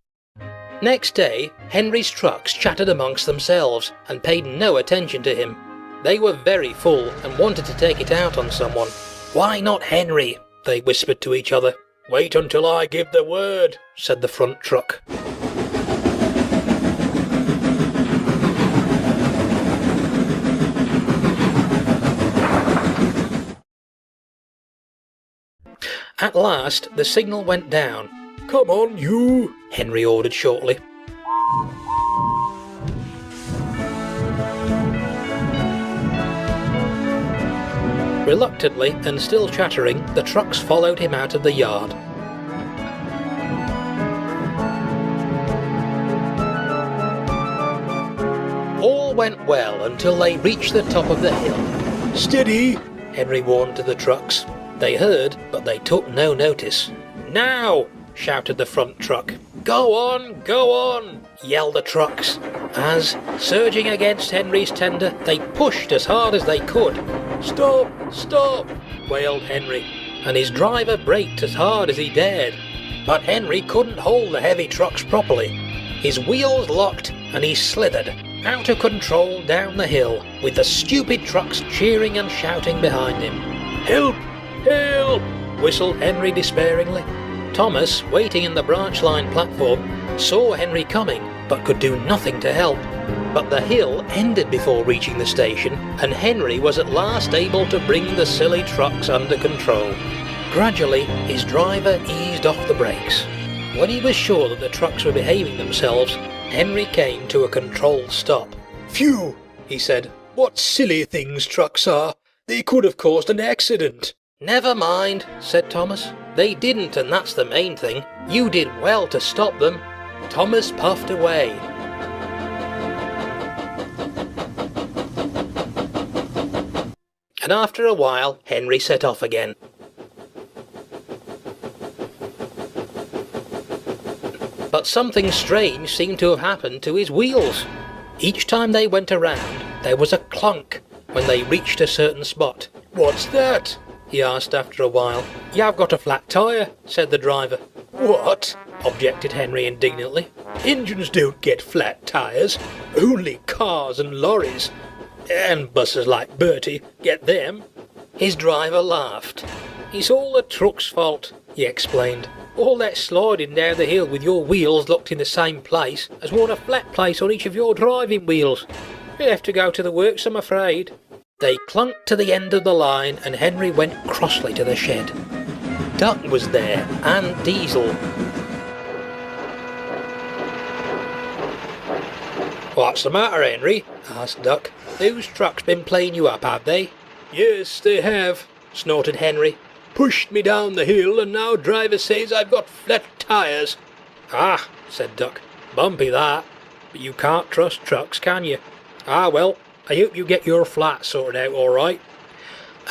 Next day, Henry's trucks chattered amongst themselves and paid no attention to him. They were very full and wanted to take it out on someone. Why not Henry? They whispered to each other. Wait until I give the word, said the front truck. At last, the signal went down. Come on, you, Henry ordered shortly. Reluctantly and still chattering, the trucks followed him out of the yard. All went well until they reached the top of the hill. Steady, Henry warned to the trucks. They heard, but they took no notice. Now, shouted the front truck. Go on, yelled the trucks, as, surging against Henry's tender, they pushed as hard as they could. Stop, wailed Henry, and his driver braked as hard as he dared. But Henry couldn't hold the heavy trucks properly. His wheels locked and he slithered, out of control down the hill, with the stupid trucks cheering and shouting behind him. "Help! Help!" whistled Henry despairingly. Thomas, waiting in the branch line platform, saw Henry coming, but could do nothing to help. But the hill ended before reaching the station, and Henry was at last able to bring the silly trucks under control. Gradually, his driver eased off the brakes. When he was sure that the trucks were behaving themselves, Henry came to a controlled stop. "Phew," he said. "What silly things trucks are. They could have caused an accident." "Never mind," said Thomas. "They didn't, and that's the main thing. You did well to stop them." Thomas puffed away. And after a while, Henry set off again. But something strange seemed to have happened to his wheels. Each time they went around, there was a clunk when they reached a certain spot. "What's that?" he asked after a while. "You've got a flat tyre," said the driver. "What?" objected Henry indignantly. "Engines don't get flat tyres. Only cars and lorries. And buses like Bertie get them." His driver laughed. "It's all the truck's fault," he explained. "All that sliding down the hill with your wheels locked in the same place has worn a flat place on each of your driving wheels. You'll have to go to the works, I'm afraid." They clunked to the end of the line and Henry went crossly to the shed. Duck was there, and Diesel. "What's the matter, Henry?" asked Duck. "Those trucks been playing you up, have they?" "Yes, they have," snorted Henry. "Pushed me down the hill, and now driver says I've got flat tyres." "Ah," said Duck. "Bumpy that. But you can't trust trucks, can you? Ah, well, I hope you get your flat sorted out all right."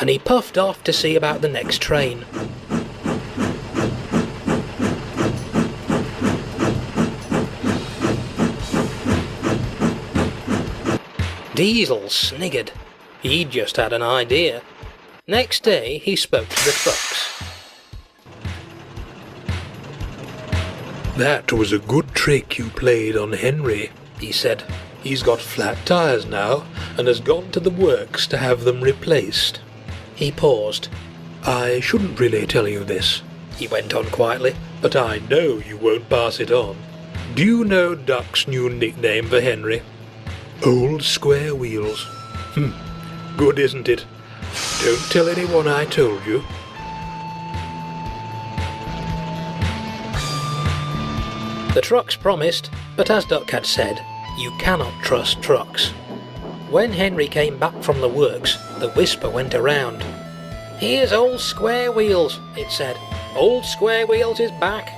And he puffed off to see about the next train. Diesel sniggered. He'd just had an idea. Next day, he spoke to the trucks. "That was a good trick you played on Henry," he said. "He's got flat tyres now, and has gone to the works to have them replaced." He paused. "I shouldn't really tell you this," he went on quietly, "but I know you won't pass it on. Do you know Duck's new nickname for Henry? Old Square Wheels. Good, isn't it? Don't tell anyone I told you." The trucks promised, but as Duck had said, you cannot trust trucks. When Henry came back from the works, the whisper went around. "Here's Old Square Wheels," it said. "Old Square Wheels is back."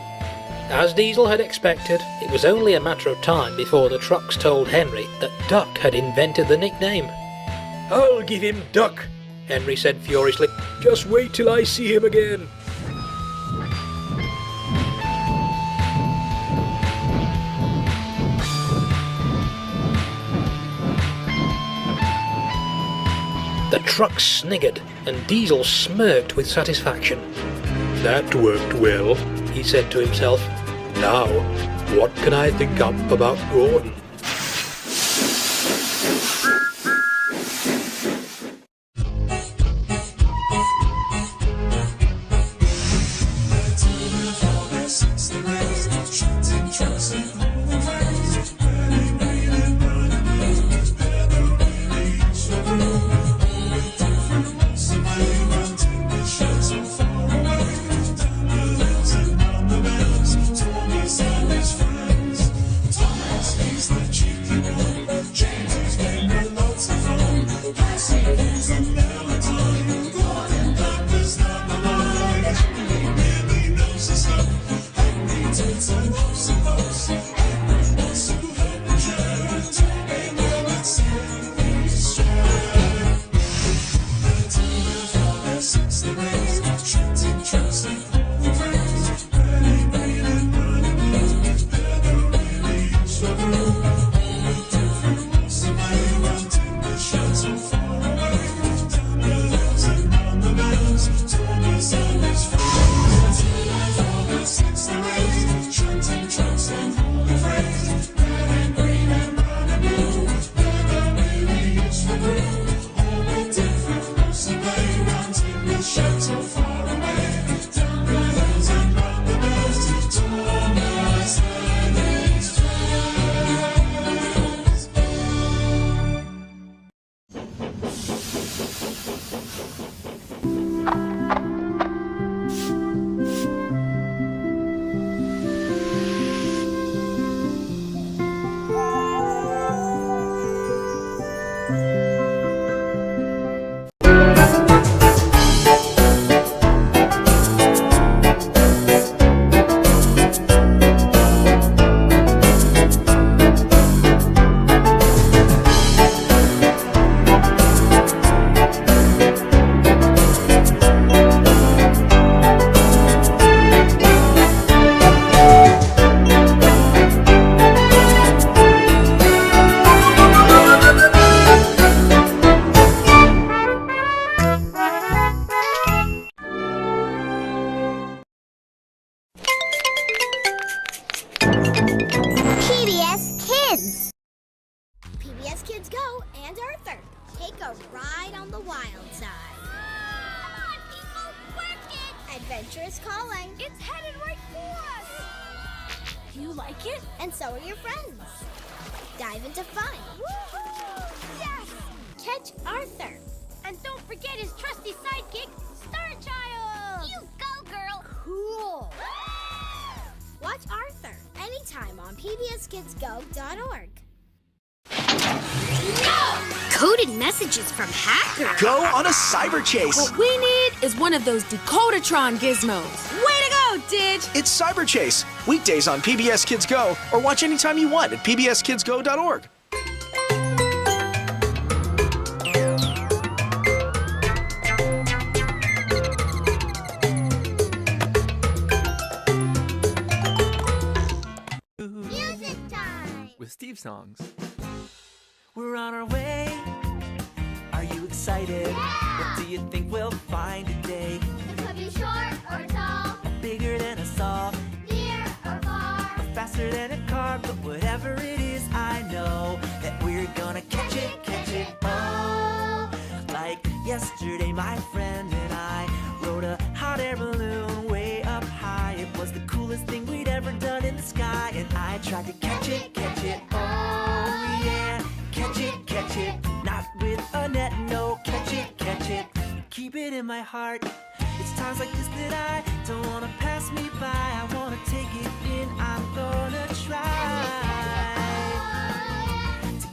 As Diesel had expected, it was only a matter of time before the trucks told Henry that Duck had invented the nickname. "I'll give him Duck," Henry said furiously. "Just wait till I see him again." The truck sniggered, and Diesel smirked with satisfaction. "That worked well," he said to himself. "Now, what can I think up about Gordon?" He's the PBS Kids Go and Arthur take a ride on the wild side. Come on, people, work it! Adventure is calling. It's headed right for us. You like it? And so are your friends. Dive into fun. Woohoo! Yes! Catch Arthur. And don't forget his trusty sidekick, Starchild. You go, girl. Cool. Watch Arthur anytime on pbskidsgo.org. Coded messages from hackers. Go on a cyber chase. What we need is one of those Decodertron gizmos. Way to go, Didge! It's Cyber Chase. Weekdays on PBS Kids Go, or watch anytime you want at pbskidsgo.org. Music time! With Steve songs. We're on our way. Are you excited? Yeah! What do you think we'll find today? Could be short or tall, Bigger than a saw, near or far. or faster than a car. But whatever it is, I know that we're gonna catch it, oh. Like yesterday, my friend and I rode a hot air balloon way up high. It was the coolest thing we'd ever done in the sky. And I tried to catch it, oh yeah. Catch it, not with a net, no, catch it, keep it in my heart. It's times like this that I don't wanna pass me by. I wanna take it in, I'm gonna try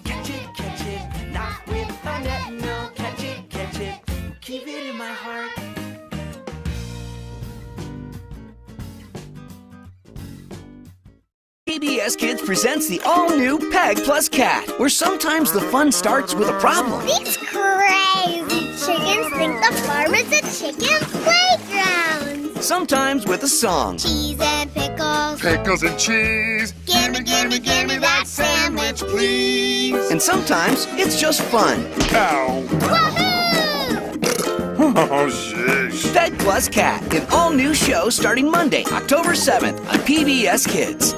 to catch it, not with a net, no, catch it, keep it in my heart. PBS Kids presents the all-new Peg Plus Cat, where sometimes the fun starts with a problem. These crazy chickens think the farm is a chicken playground. Sometimes with a song. Cheese and pickles. Pickles and cheese. Gimme that sandwich, please. And sometimes it's just fun. Ow. Woohoo! Oh, sheesh. Peg Plus Cat, an all-new show starting Monday, October 7th on PBS Kids.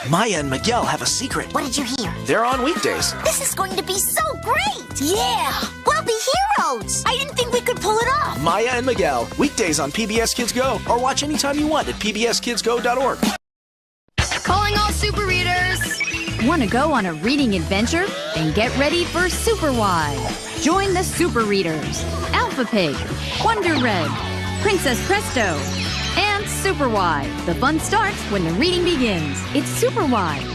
Maya and Miguel have a secret. What did you hear? They're on weekdays. This is going to be so great! Yeah! We'll be heroes! I didn't think we could pull it off! Maya and Miguel, weekdays on PBS Kids Go, or watch anytime you want at pbskidsgo.org. Calling all super readers! Want to go on a reading adventure? Then get ready for Super Wide. Join the Super Readers, Alpha Pig, Wonder Red, Princess Presto, and Super Wide. The fun starts when the reading begins. It's Super Wide.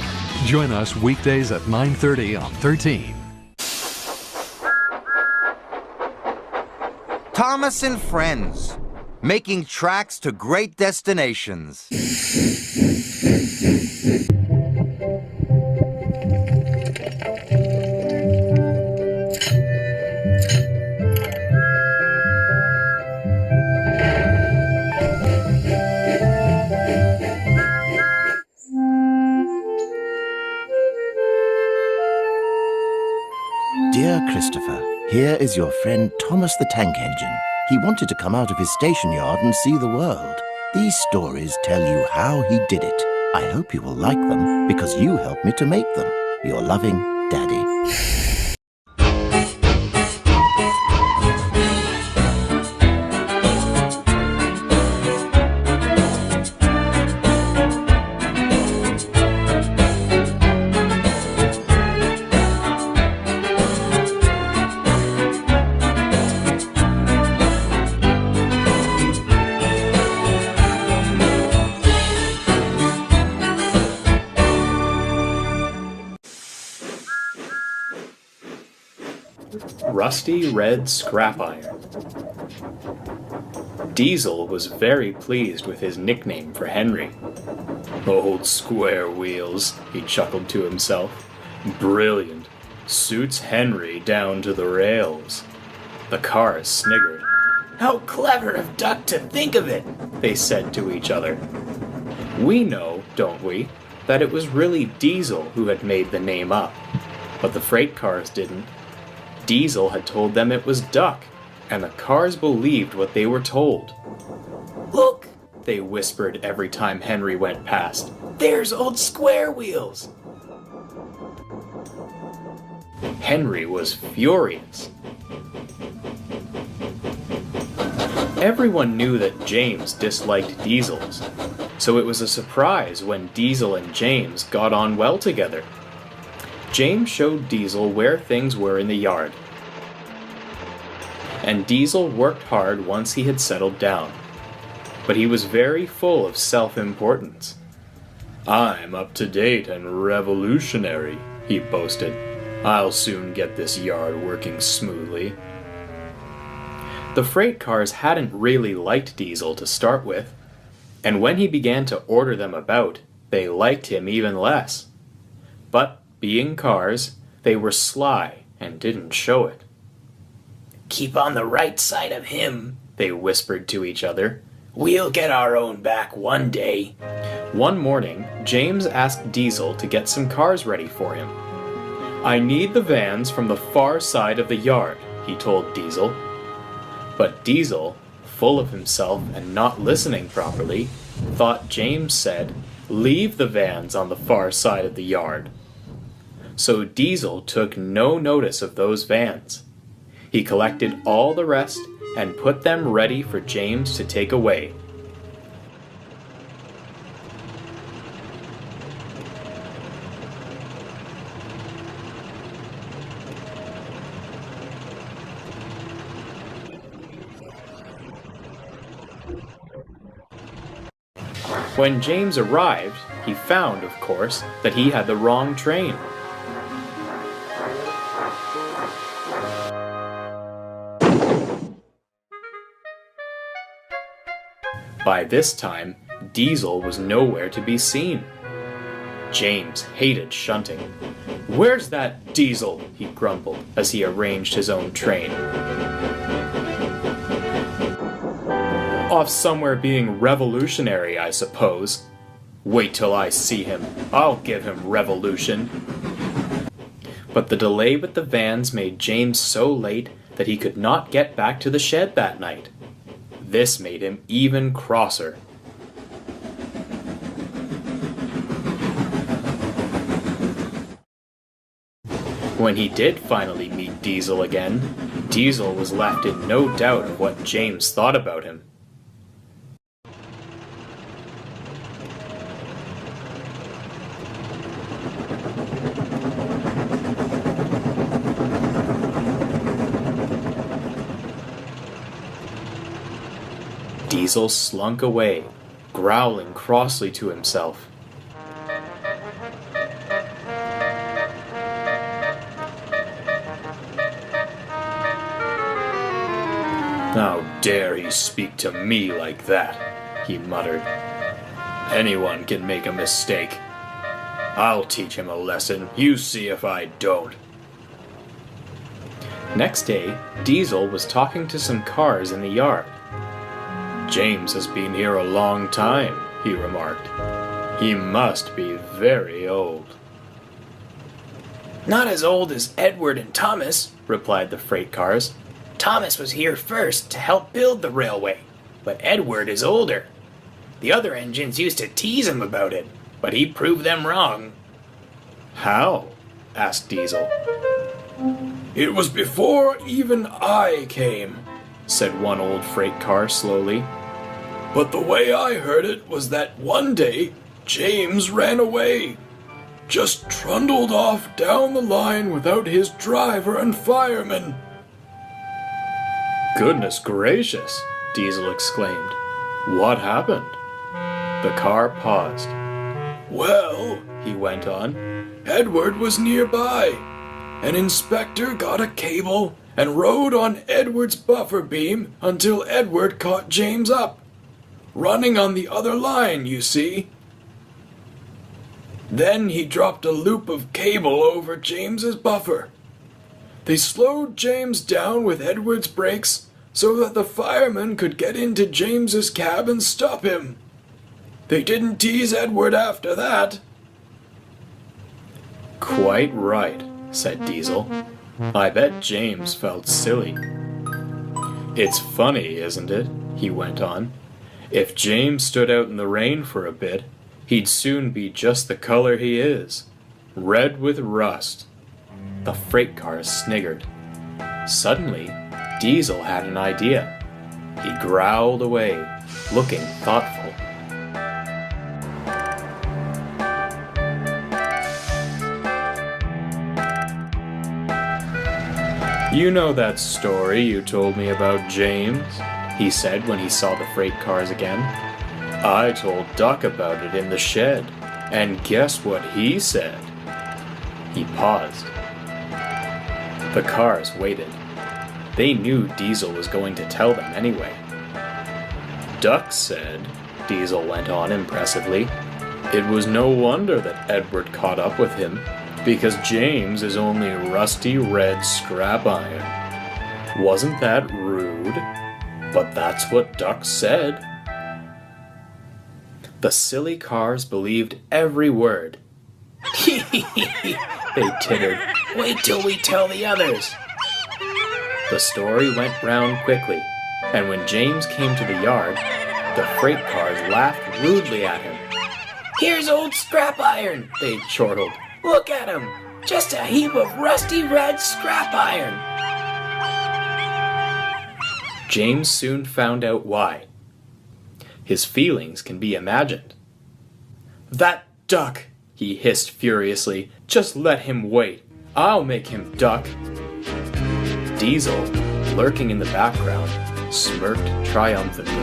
Join us weekdays at 9:30 on 13. Thomas and Friends, making tracks to great destinations. Dear Christopher, here is your friend Thomas the Tank Engine. He wanted to come out of his station yard and see the world. These stories tell you how he did it. I hope you will like them because you helped me to make them. Your loving Daddy. rusty red scrap iron. Diesel was very pleased with his nickname for Henry. "Old square wheels," he chuckled to himself. "Brilliant. Suits Henry down to the rails." The cars sniggered. "How clever of Duck to think of it," they said to each other. We know, don't we, that it was really Diesel who had made the name up. But the freight cars didn't. Diesel had told them it was Duck, and the cars believed what they were told. "Look," they whispered every time Henry went past. "There's old square wheels." Henry was furious. Everyone knew that James disliked Diesels, so it was a surprise when Diesel and James got on well together. James showed Diesel where things were in the yard, and Diesel worked hard once he had settled down. But he was very full of self-importance. "I'm up to date and revolutionary," he boasted. "I'll soon get this yard working smoothly." The freight cars hadn't really liked Diesel to start with, and when he began to order them about, they liked him even less. But, being cars, they were sly and didn't show it. "Keep on the right side of him," they whispered to each other. "We'll get our own back one day." One morning, James asked Diesel to get some cars ready for him. "I need the vans from the far side of the yard," he told Diesel. But Diesel, full of himself and not listening properly, thought James said, "Leave the vans on the far side of the yard." So Diesel took no notice of those vans. He collected all the rest and put them ready for James to take away. When James arrived, he found, of course, that he had the wrong train. By this time, Diesel was nowhere to be seen. James hated shunting. "Where's that Diesel?" he grumbled as he arranged his own train. "Off somewhere being revolutionary, I suppose. Wait till I see him. I'll give him revolution." But the delay with the vans made James so late that he could not get back to the shed that night. This made him even crosser. When he did finally meet Diesel again, Diesel was left in no doubt of what James thought about him. Diesel slunk away, growling crossly to himself. "How dare he speak to me like that?" he muttered. "Anyone can make a mistake. I'll teach him a lesson. You see if I don't." Next day, Diesel was talking to some cars in the yard. "James has been here a long time," he remarked. "He must be very old." "Not as old as Edward and Thomas," replied the freight cars. "Thomas was here first to help build the railway, but Edward is older. The other engines used to tease him about it, but he proved them wrong." "How?" asked Diesel. "It was before even I came," said one old freight car slowly. "But the way I heard it was that one day James ran away. Just trundled off down the line without his driver and fireman." "Goodness gracious!" Diesel exclaimed. "What happened?" The car paused. "Well," he went on, "Edward was nearby. An inspector got a cable and rode on Edward's buffer beam until Edward caught James up, running on the other line, you see. Then he dropped a loop of cable over James's buffer. They slowed James down with Edward's brakes so that the firemen could get into James's cab and stop him. They didn't tease Edward after that. Quite right, said Diesel. I bet James felt silly. It's funny, isn't it? He went on. If James stood out in the rain for a bit, he'd soon be just the color he is, red with rust. The freight car sniggered. Suddenly, Diesel had an idea. He growled away, looking thoughtful. You know that story you told me about James? He said when he saw the freight cars again. I told Duck about it in the shed, and guess what he said? He paused. The cars waited. They knew Diesel was going to tell them anyway. Duck said, Diesel went on impressively, it was no wonder that Edward caught up with him, because James is only rusty red scrap iron. Wasn't that rude? But that's what Duck said. The silly cars believed every word. They tittered. Wait till we tell the others. The story went round quickly, and when James came to the yard, the freight cars laughed rudely at him. Here's old scrap iron, they chortled. Look at him, just a heap of rusty red scrap iron. James soon found out why. His feelings can be imagined. That Duck, he hissed furiously. Just let him wait. I'll make him duck. Diesel, lurking in the background, smirked triumphantly.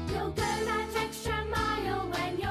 You'll go that extra mile when you're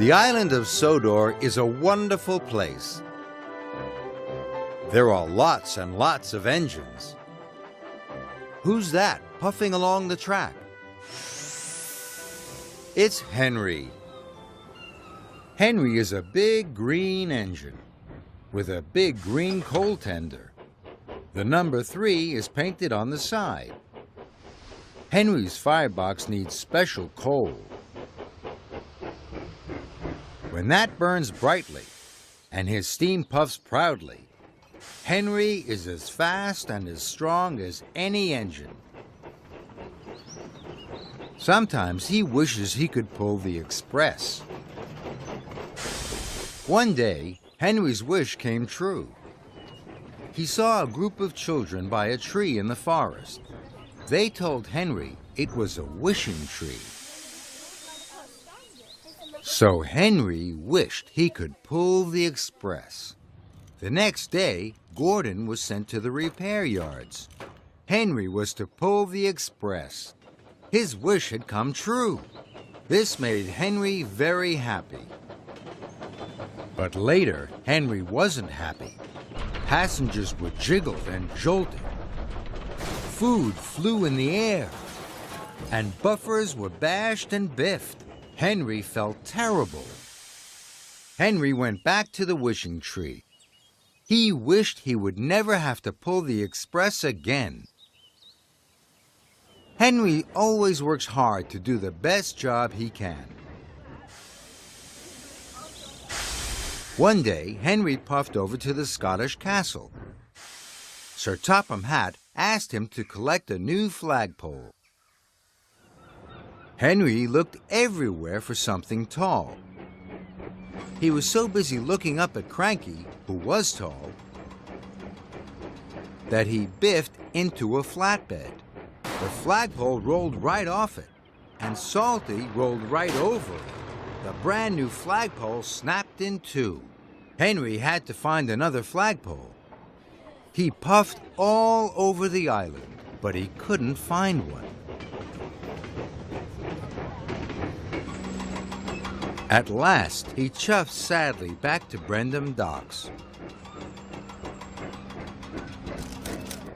The island of Sodor is a wonderful place. There are lots and lots of engines. Who's that puffing along the track? It's Henry. Henry is a big green engine with a big green coal tender. The number 3 is painted on the side. Henry's firebox needs special coal. When that burns brightly and his steam puffs proudly, Henry is as fast and as strong as any engine. Sometimes he wishes he could pull the express. One day, Henry's wish came true. He saw a group of children by a tree in the forest. They told Henry it was a wishing tree. So Henry wished he could pull the express. The next day, Gordon was sent to the repair yards. Henry was to pull the express. His wish had come true. This made Henry very happy. But later, Henry wasn't happy. Passengers were jiggled and jolted. Food flew in the air, and buffers were bashed and biffed. Henry felt terrible. Henry went back to the wishing tree. He wished he would never have to pull the express again. Henry always works hard to do the best job he can. One day, Henry puffed over to the Scottish castle. Sir Topham Hatt asked him to collect a new flagpole. Henry looked everywhere for something tall. He was so busy looking up at Cranky, who was tall, that he biffed into a flatbed. The flagpole rolled right off it, and Salty rolled right over it. The brand new flagpole snapped in two. Henry had to find another flagpole. He puffed all over the island, but he couldn't find one. At last, he chuffed sadly back to Brendam Docks.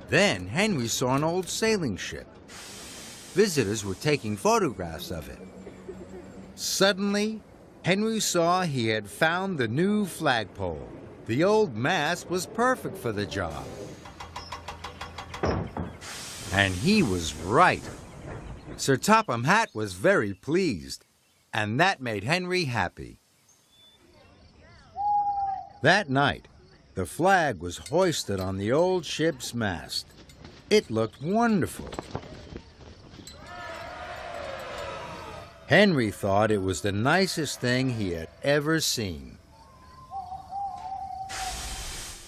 Then Henry saw an old sailing ship. Visitors were taking photographs of it. Suddenly, Henry saw he had found the new flagpole. The old mast was perfect for the job. And he was right. Sir Topham Hatt was very pleased, and that made Henry happy. That night, the flag was hoisted on the old ship's mast. It looked wonderful. Henry thought it was the nicest thing he had ever seen.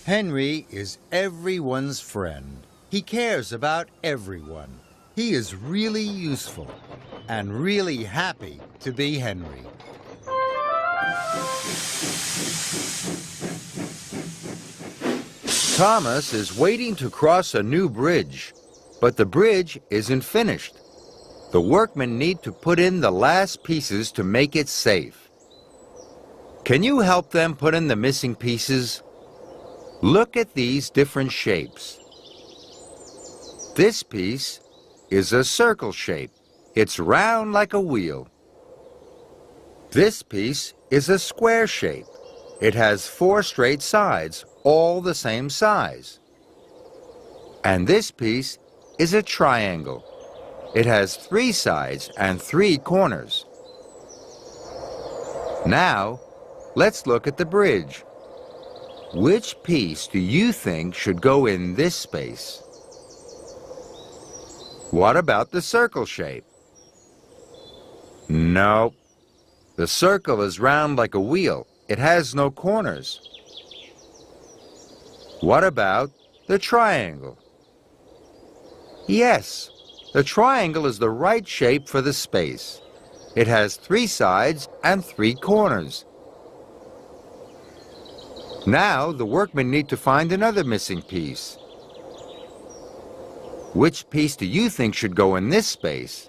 Henry is everyone's friend. He cares about everyone. He is really useful and really happy to be Henry. Thomas is waiting to cross a new bridge, but the bridge isn't finished. The workmen need to put in the last pieces to make it safe. Can you help them put in the missing pieces? Look at these different shapes. This piece is a circle shape. It's round like a wheel. This piece is a square shape. It has 4 straight sides, all the same size. And this piece is a triangle. It has 3 sides and 3 corners. Now, let's look at the bridge. Which piece do you think should go in this space? What about the circle shape? No. The circle is round like a wheel. It has no corners. What about the triangle? Yes, the triangle is the right shape for the space. It has 3 sides and 3 corners. Now the workmen need to find another missing piece. Which piece do you think should go in this space?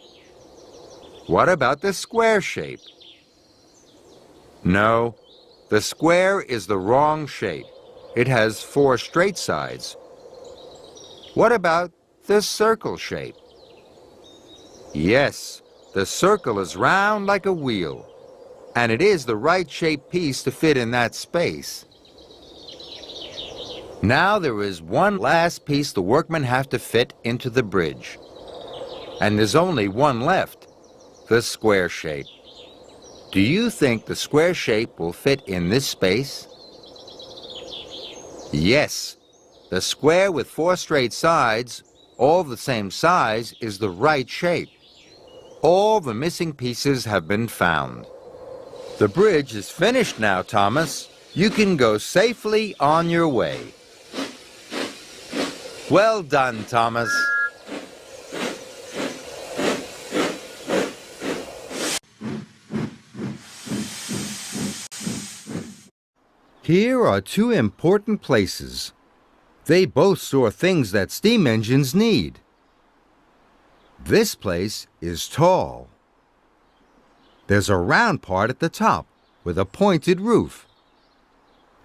What about the square shape? No, the square is the wrong shape. It has 4 straight sides. What about the circle shape? Yes, the circle is round like a wheel, and it is the right shaped piece to fit in that space. Now there is one last piece the workmen have to fit into the bridge. And there's only one left, the square shape. Do you think the square shape will fit in this space? Yes, the square with 4 straight sides, all the same size, is the right shape. All the missing pieces have been found. The bridge is finished now, Thomas. You can go safely on your way. Well done, Thomas. Here are 2 important places. They both store things that steam engines need. This place is tall. There's a round part at the top with a pointed roof.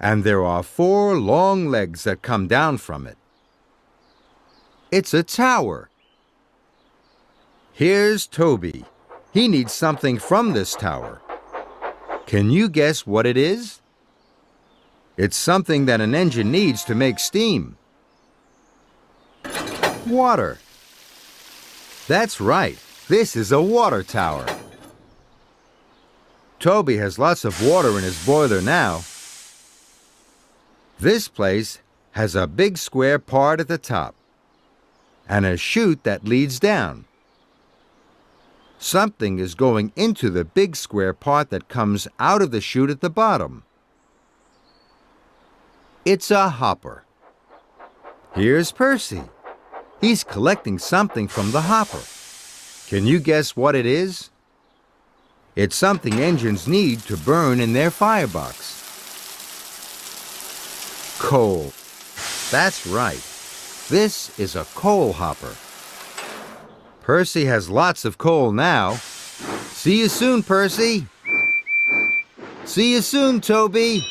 And there are 4 long legs that come down from it. It's a tower. Here's Toby. He needs something from this tower. Can you guess what it is? It's something that an engine needs to make steam. Water. That's right. This is a water tower. Toby has lots of water in his boiler now. This place has a big square part at the top and a chute that leads down. Something is going into the big square part that comes out of the chute at the bottom. It's a hopper. Here's Percy. He's collecting something from the hopper. Can you guess what it is? It's something engines need to burn in their firebox. Coal. That's right. This is a coal hopper. Percy has lots of coal now. See you soon, Percy. See you soon, Toby.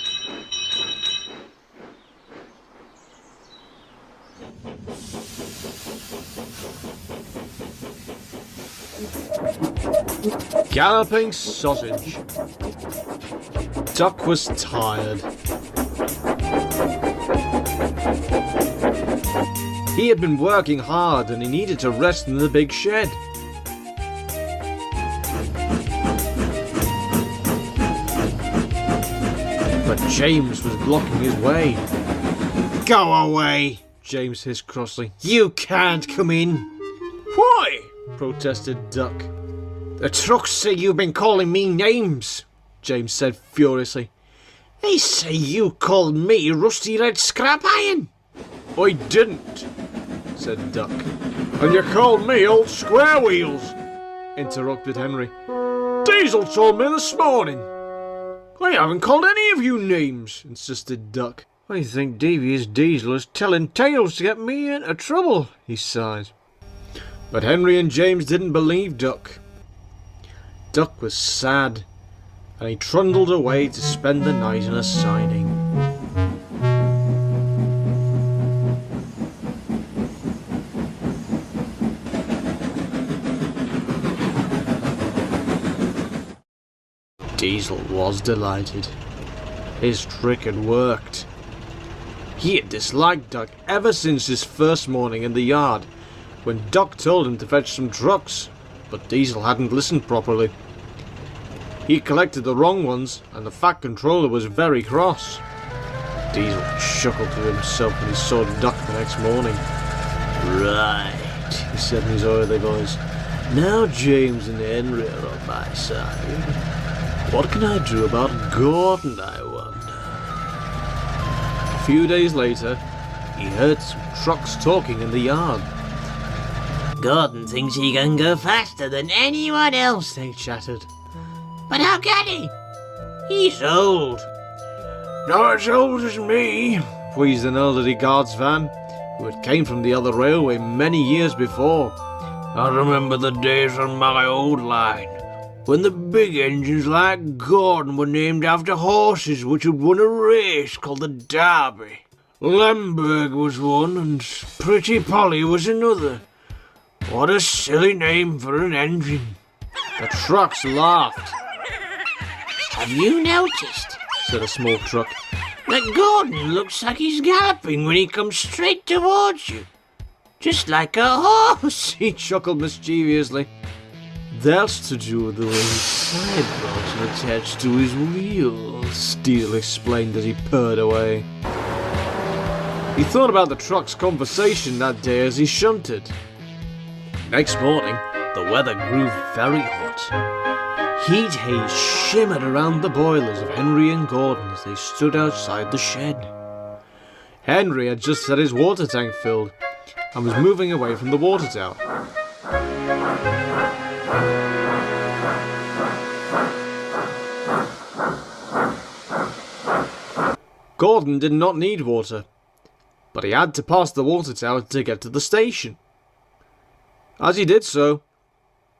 Galloping sausage. Duck was tired. He had been working hard and he needed to rest in the big shed. But James was blocking his way. Go away, James hissed crossly. You can't come in. Why? Protested Duck. The trucks say you've been calling me names, James said furiously. They say you called me rusty red scrap iron. I didn't, said Duck. And you called me old square wheels, interrupted Henry. Diesel told me this morning. I haven't called any of you names, insisted Duck. I think Devious Diesel is telling tales to get me into trouble, he sighed. But Henry and James didn't believe Duck. Duck was sad, and he trundled away to spend the night in a siding. Diesel was delighted. His trick had worked. He had disliked Duck ever since his first morning in the yard, when Duck told him to fetch some trucks, but Diesel hadn't listened properly. He collected the wrong ones, and the Fat Controller was very cross. Diesel chuckled to himself when he saw Duck the next morning. Right, he said in his oily voice. Now James and Henry are on my side. What can I do about Gordon, I wonder? A few days later, he heard some trucks talking in the yard. Gordon thinks he can go faster than anyone else, they chattered. But how can he? He's old. Not as old as me, wheezed an elderly guards van, who had came from the other railway many years before. I remember the days on my old line. when the big engines like Gordon were named after horses which had won a race called the Derby. Lemberg was one and Pretty Polly was another. What a silly name for an engine. The trucks laughed. Have you noticed, said a small truck, that Gordon looks like he's galloping when he comes straight towards you? Just like a horse. He chuckled mischievously. That's to do with the way his sidebars are attached to his wheels, Steele explained as he purred away. He thought about the truck's conversation that day as he shunted. Next morning, the weather grew very hot. Heat haze shimmered around the boilers of Henry and Gordon as they stood outside the shed. Henry had just had his water tank filled and was moving away from the water tower. Gordon did not need water, but he had to pass the water tower to get to the station. As he did so,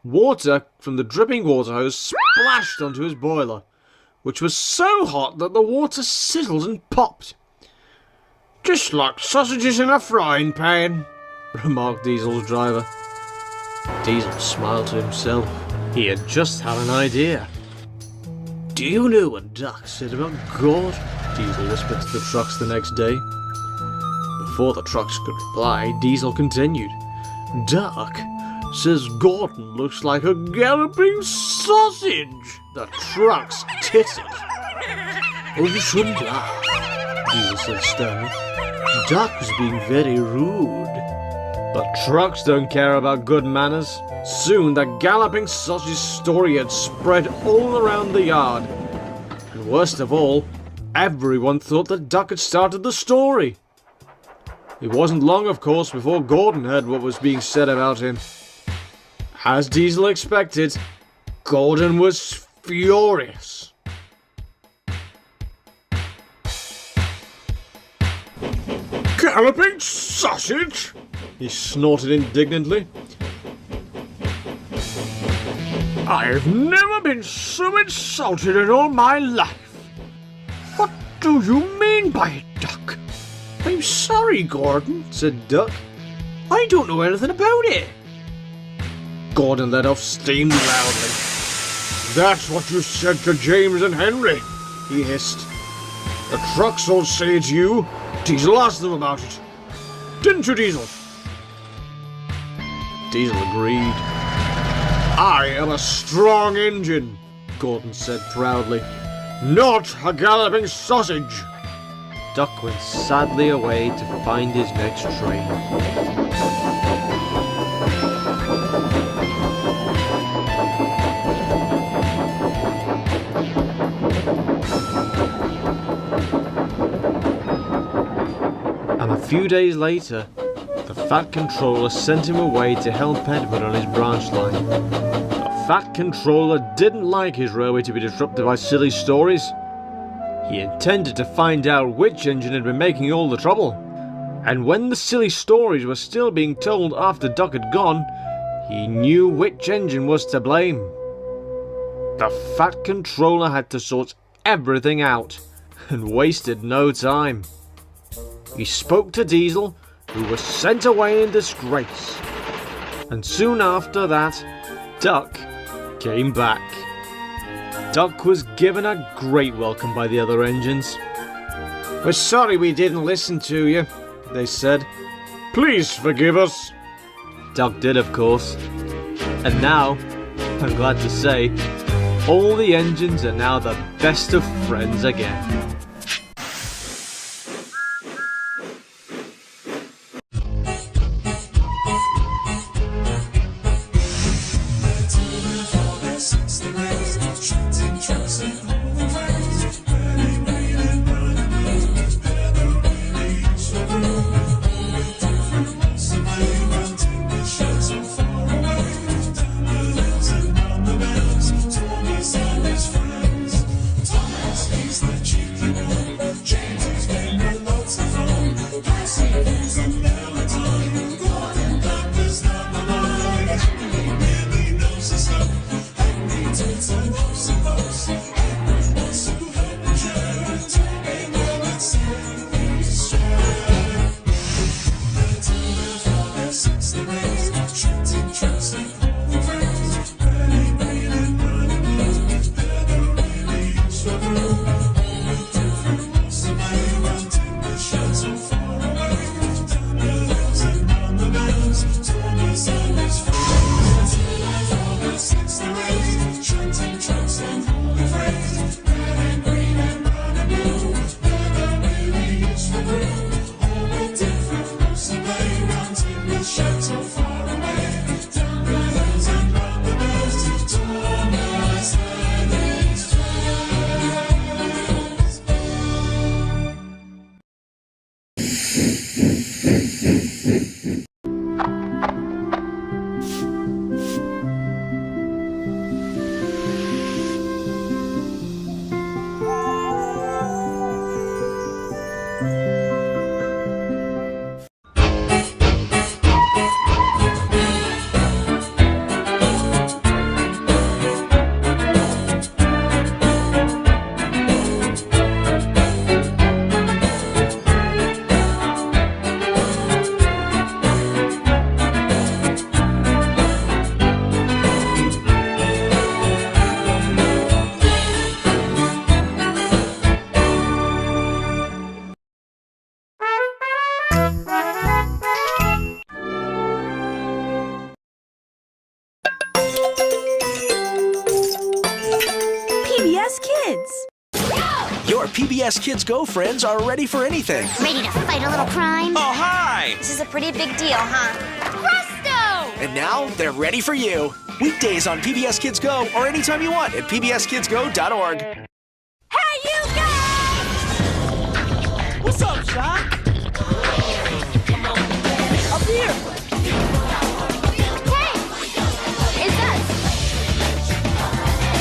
water from the dripping water hose splashed onto his boiler, which was so hot that the water sizzled and popped. "Just like sausages in a frying pan," remarked Diesel's driver. Diesel smiled to himself. He had just had an idea. "Do you know what Duck said about God?" Diesel whispered to the trucks the next day. Before the trucks could reply, Diesel continued. "Duck says Gordon looks like a galloping sausage." The trucks tittered. "Oh, you shouldn't laugh," Diesel said sternly. "Duck was being very rude." But trucks don't care about good manners. Soon the galloping sausage story had spread all around the yard. And worst of all, everyone thought that Duck had started the story. It wasn't long, of course, before Gordon heard what was being said about him. As Diesel expected, Gordon was furious. "Galloping sausage!" he snorted indignantly. "I've never been so insulted in all my life. What do you mean by it, Duck?" "I'm sorry, Gordon," said Duck. "I don't know anything about it." Gordon let off steam loudly. "That's what you said to James and Henry," he hissed. "The trucks all say it's you. Diesel asked them about it. Didn't you, Diesel?" Diesel agreed. "I am a strong engine," Gordon said proudly. "Not a galloping sausage." Duck went sadly away to find his next train. And a few days later, the Fat Controller sent him away to help Edward on his branch line. The Fat Controller didn't like his railway to be disrupted by silly stories. He intended to find out which engine had been making all the trouble. And when the silly stories were still being told after Duck had gone, he knew which engine was to blame. The Fat Controller had to sort everything out, and wasted no time. He spoke to Diesel, who was sent away in disgrace. And soon after that, Duck came back. Duck was given a great welcome by the other engines. "We're sorry we didn't listen to you," they said. "Please forgive us." Duck did, of course. And now, I'm glad to say, all the engines are now the best of friends again. Thomas, he's the chief. PBS Kids. Your PBS Kids Go friends are ready for anything. Ready to fight a little crime? Oh, hi! This is a pretty big deal, huh? Presto! And now they're ready for you. Weekdays on PBS Kids Go or anytime you want at pbskidsgo.org. Hey, you guys! What's up, Shot? Up here! Hey! It's us!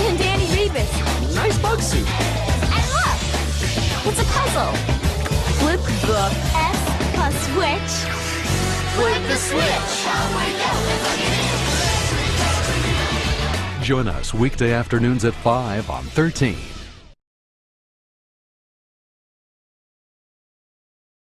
And Danny Rebus. Nice bug suit. And look! It's a puzzle. Flip the S plus switch. Flip the switch! Join us weekday afternoons at 5 on 13.